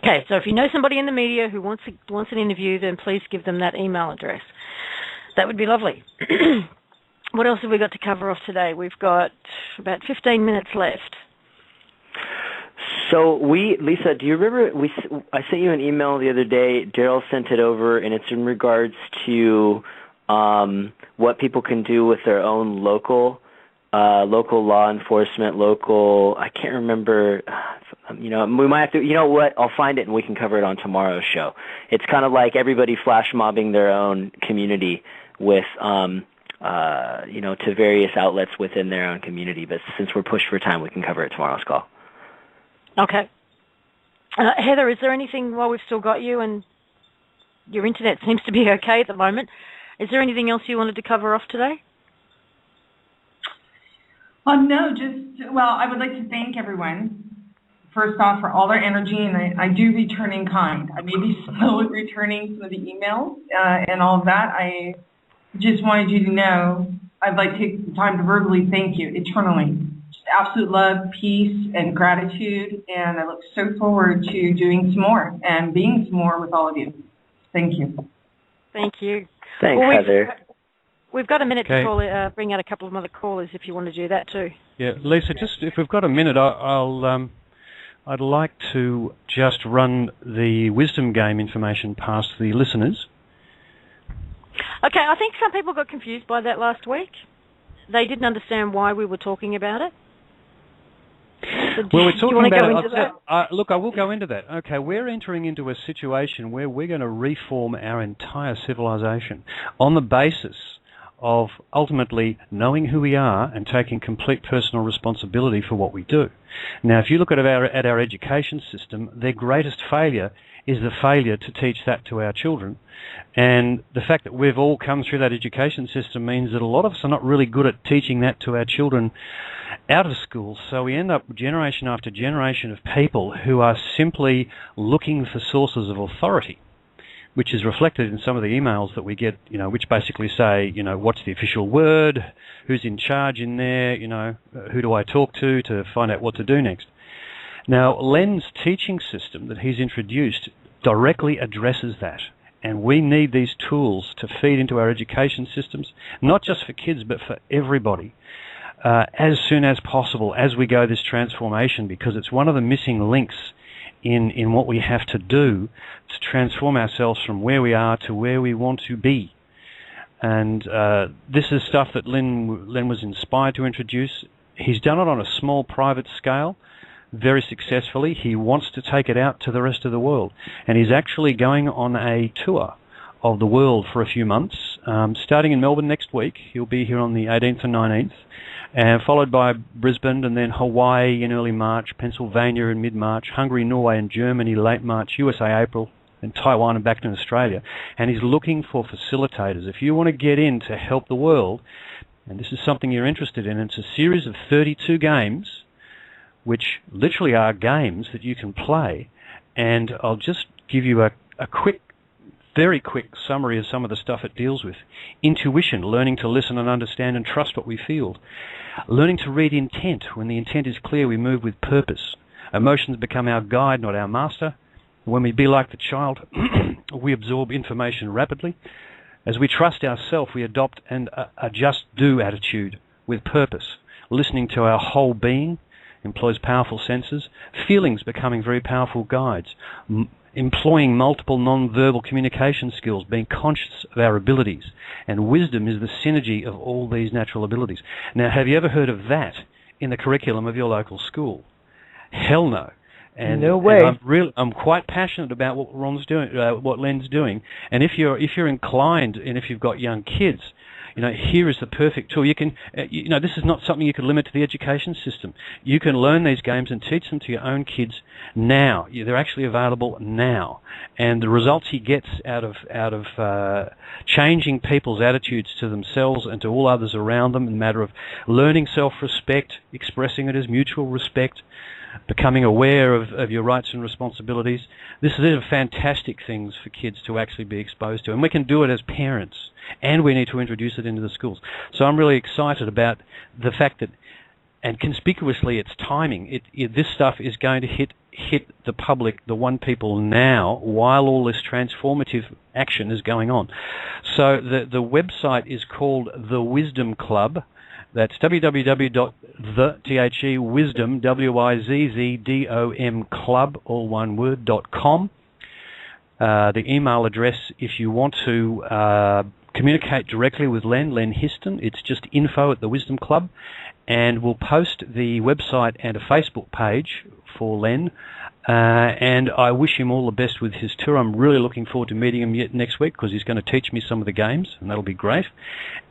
Okay, so if you know somebody in the media who wants an interview, then please give them that email address. That would be lovely. What else have we got to cover off today? We've got about 15 minutes left. So Lisa, do you remember I sent you an email the other day, Daryl sent it over, and it's in regards to what people can do with their own local law enforcement, I can't remember, we might have to, you know what, I'll find it and we can cover it on tomorrow's show. It's kind of like everybody flash mobbing their own community with, to various outlets within their own community. But since we're pushed for time, we can cover it tomorrow's call. Okay. Heather, is there anything while we've still got you and your internet seems to be okay at the moment? Is there anything else you wanted to cover off today? No, I would like to thank everyone, first off, for all their energy, and I do return in kind. I may be slow at returning some of the emails and all of that. I just wanted you to know I'd like to take the time to verbally thank you eternally. Just absolute love, peace, and gratitude, and I look so forward to doing some more and being some more with all of you. Thank you. Thank you. Thanks, Heather. We've got a minute to bring out a couple of other callers if you want to do that too. Yeah, Lisa, just if we've got a minute, I'd like to just run the wisdom game information past the listeners. Okay, I think some people got confused by that last week. They didn't understand why we were talking about it. Well, we're talking about that? Look, I will go into that. Okay, we're entering into a situation where we're going to reform our entire civilization on the basis of ultimately knowing who we are and taking complete personal responsibility for what we do. Now, if you look at our education system, their greatest failure is the failure to teach that to our children. And the fact that we've all come through that education system means that a lot of us are not really good at teaching that to our children out of school. So we end up generation after generation of people who are simply looking for sources of authority, which is reflected in some of the emails that we get, which basically say, what's the official word, who's in charge in there, who do I talk to find out what to do next. Now, Len's teaching system that he's introduced directly addresses that, and we need these tools to feed into our education systems, not just for kids, but for everybody, as soon as possible as we go this transformation, because it's one of the missing links in what we have to do to transform ourselves from where we are to where we want to be. And this is stuff that Len was inspired to introduce. He's done it on a small private scale very successfully. He wants to take it out to the rest of the world. And he's actually going on a tour of the world for a few months, starting in Melbourne next week. He'll be here on the 18th and 19th, and followed by Brisbane, and then Hawaii in early March, Pennsylvania in mid-March, Hungary, Norway and Germany late March, USA April, and Taiwan and back to Australia. And he's looking for facilitators. If you want to get in to help the world, and this is something you're interested in, it's a series of 32 games, which literally are games that you can play. And I'll just give you a very quick summary of some of the stuff it deals with. Intuition, learning to listen and understand and trust what we feel. Learning to read intent. When the intent is clear, we move with purpose. Emotions become our guide, not our master. When we be like the child, we absorb information rapidly. As we trust ourselves, we adopt and a just-do attitude with purpose. Listening to our whole being employs powerful senses. Feelings becoming very powerful guides. Employing multiple non-verbal communication skills, being conscious of our abilities. And wisdom is the synergy of all these natural abilities. Now, have you ever heard of that in the curriculum of your local school? Hell no. And, no way. And I'm quite passionate about what Len's doing. And if you're inclined, and if you've got young kids, here is the perfect tool. You can, this is not something you can limit to the education system. You can learn these games and teach them to your own kids now. They're actually available now, and the results he gets out of changing people's attitudes to themselves and to all others around them in the matter of learning self-respect, expressing it as mutual respect, becoming aware of your rights and responsibilities. These are fantastic things for kids to actually be exposed to, and we can do it as parents, and we need to introduce it into the schools. So I'm really excited about the fact that, and conspicuously its timing, this stuff is going to hit the public, the one people now, while all this transformative action is going on. So the website is called The Wisdom Club. That's www.wisdom, WIZZDOM club, all one word, .com. The email address, if you want to communicate directly with Len Histon, it's just info@thewisdom club, and we'll post the website and a Facebook page for Len. And I wish him all the best with his tour. I'm really looking forward to meeting him next week, because he's going to teach me some of the games, and that'll be great.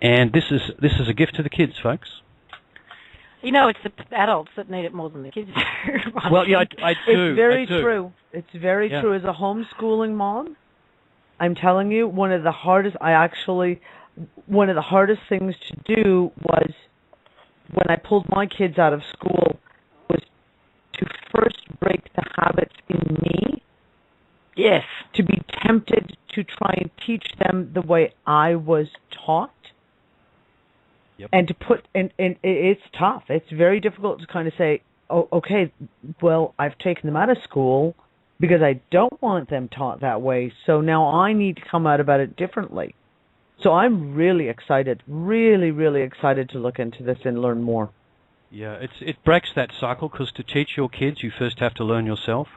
And this is a gift to the kids, folks. It's the adults that need it more than the kids do. Well, yeah, I do. It's very true. It's very true. As a homeschooling mom, I'm telling you, one of the hardest things to do was, when I pulled my kids out of school, was to first break the habits in me. Yes. To be tempted to try and teach them the way I was taught. Yep. And to put, and it's tough. It's very difficult to kind of say, oh, okay, well, I've taken them out of school because I don't want them taught that way. So now I need to come out about it differently. So I'm really excited, really, really excited to look into this and learn more. Yeah, it breaks that cycle, because to teach your kids, you first have to learn yourself.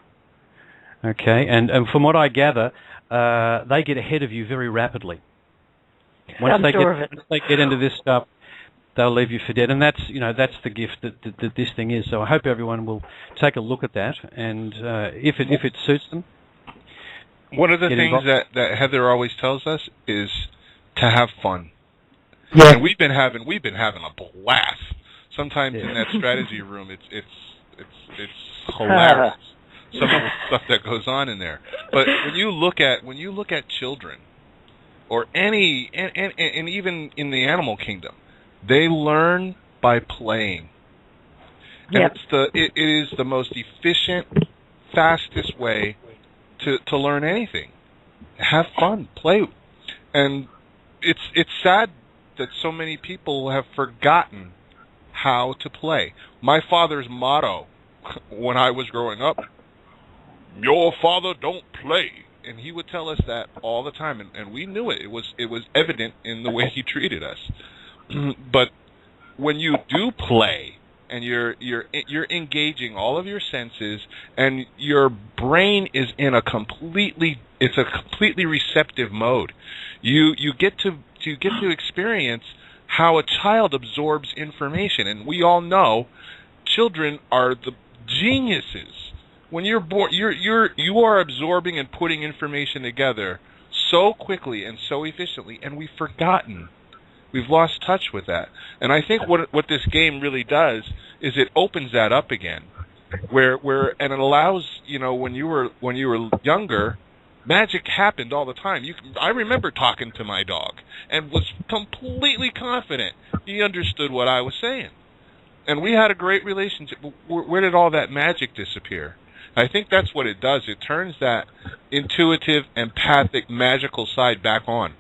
Okay, and from what I gather, they get ahead of you very rapidly. Once they get into this stuff, they'll leave you for dead, and that's the gift that this thing is. So I hope everyone will take a look at that, and if it suits them. One of the things that Heather always tells us is to have fun. Yeah. And we've been having a blast. Sometimes in that strategy room, it's hilarious. Some of the stuff that goes on in there. But when you look at children, or any, and even in the animal kingdom, they learn by playing. And it is the most efficient, fastest way to learn anything. Have fun, play, and it's sad that so many people have forgotten how to play. My father's motto when I was growing up: "Your father don't play," and he would tell us that all the time, and we knew it. It was evident in the way he treated us. But when you do play, and you're engaging all of your senses, and your brain is in a completely receptive mode. You get to experience how a child absorbs information, and we all know children are the geniuses. When you're born, you are absorbing and putting information together so quickly and so efficiently, and we've forgotten. We've lost touch with that. And I think what this game really does is it opens that up again, where and it allows, when you were younger, magic happened all the time. I remember talking to my dog and was completely confident he understood what I was saying, and we had a great relationship. Where did all that magic disappear? I think that's what it does. It turns that intuitive, empathic, magical side back on.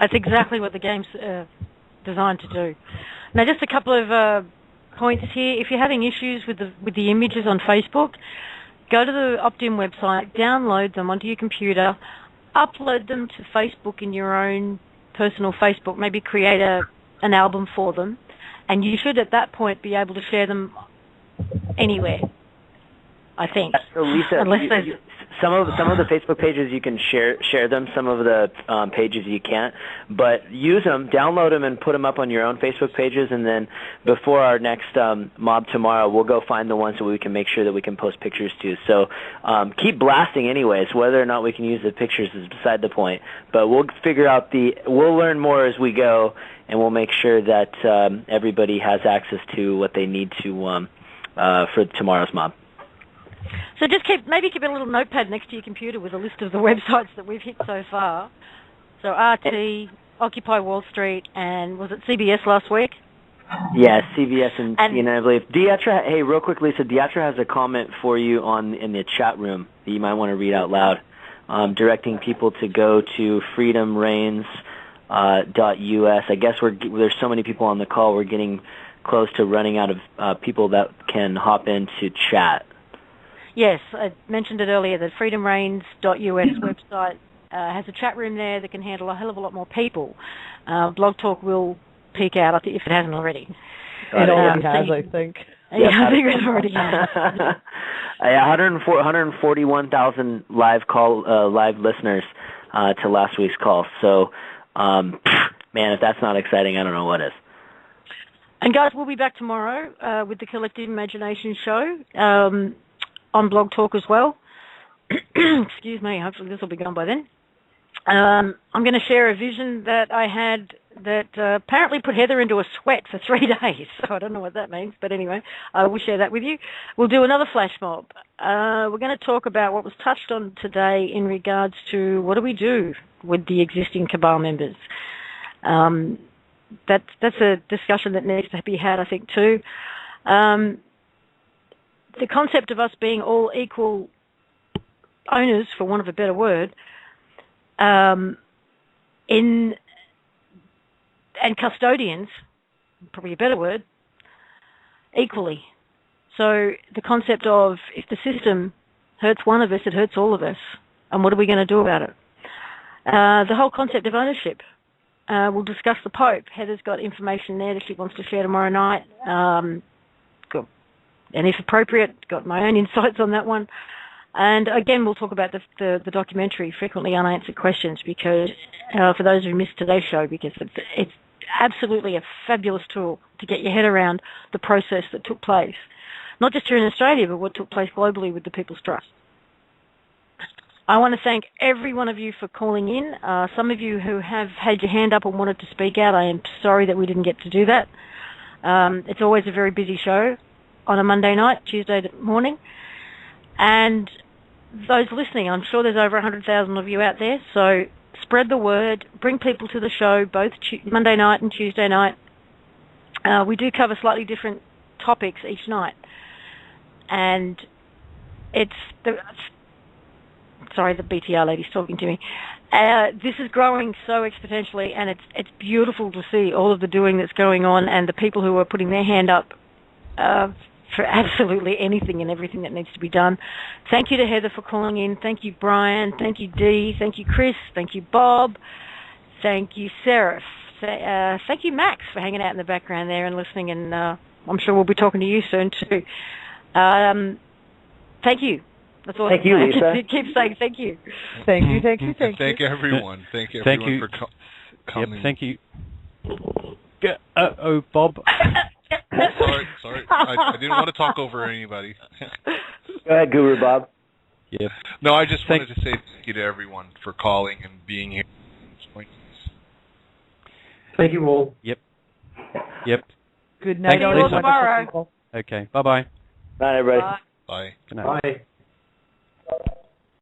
That's exactly what the game's designed to do. Now, just a couple of points here. If you're having issues with the images on Facebook, go to the Opt-In website, download them onto your computer, upload them to Facebook in your own personal Facebook, maybe create an album for them, and you should at that point be able to share them anywhere, I think. So Lisa, some of the Facebook pages you can share them. Some of the pages you can't. But use them, download them, and put them up on your own Facebook pages. And then before our next mob tomorrow, we'll go find the ones that we can make sure that we can post pictures to. So keep blasting anyways. Whether or not we can use the pictures is beside the point. But we'll figure out we'll learn more as we go, and we'll make sure that everybody has access to what they need to for tomorrow's mob. So just keep a little notepad next to your computer with a list of the websites that we've hit so far. So RT, Occupy Wall Street, and was it CBS last week? Yeah, CBS and CNN, I believe. Diatra, hey, real quick, Lisa, Diatra has a comment for you in the chat room that you might want to read out loud, directing people to go to freedomreigns.us. I guess there's so many people on the call, we're getting close to running out of people that can hop into chat. Yes, I mentioned it earlier. The freedomreigns.us website has a chat room there that can handle a hell of a lot more people. Blog Talk will peak out if it hasn't already. It already has, I think. Yeah, I think it already has. 141,000 live listeners to last week's call. So, man, if that's not exciting, I don't know what is. And guys, we'll be back tomorrow with the Collective Imagination show. On Blog Talk as well. Excuse me, hopefully this will be gone by then. I'm going to share a vision that I had that apparently put Heather into a sweat for 3 days. So I don't know what that means, but anyway, I will share that with you. We'll do another flash mob. We're going to talk about what was touched on today in regards to what do we do with the existing Cabal members. That's a discussion that needs to be had, I think, too. The concept of us being all equal owners, for want of a better word, and custodians, probably a better word, equally. So the concept of if the system hurts one of us, it hurts all of us. And what are we going to do about it? The whole concept of ownership. We'll discuss the Pope. Heather's got information there that she wants to share tomorrow night. And if appropriate, got my own insights on that one. And again, we'll talk about the documentary, Frequently Unanswered Questions, because for those who missed today's show, because it's absolutely a fabulous tool to get your head around the process that took place, not just here in Australia, but what took place globally with the People's Trust. I want to thank every one of you for calling in. Some of you who have had your hand up and wanted to speak out, I am sorry that we didn't get to do that. It's always a very busy show on a Monday night, Tuesday morning. And those listening, I'm sure there's over 100,000 of you out there, so spread the word, bring people to the show, both Monday night and Tuesday night. We do cover slightly different topics each night. And sorry, the BTR lady's talking to me. This is growing so exponentially, and it's beautiful to see all of the doing that's going on and the people who are putting their hand up for absolutely anything and everything that needs to be done. Thank you to Heather for calling in. Thank you, Brian. Thank you, Dee. Thank you, Chris. Thank you, Bob. Thank you, Seraph. Thank you, Max, for hanging out in the background there and listening, and I'm sure we'll be talking to you soon, too. Thank you. That's all. Thank you, Lisa. Keep saying thank you. Thank you, thank you, thank everyone. Thank you everyone for coming. Yep, thank you. Bob. Sorry. I didn't want to talk over anybody. Go ahead, Guru Bob. Yep. No, I just wanted to say thank you to everyone for calling and being here. Thank you all. Yep. Good night. See you all tomorrow. Okay. Bye-bye. Bye, everybody. Bye. Good night. Bye.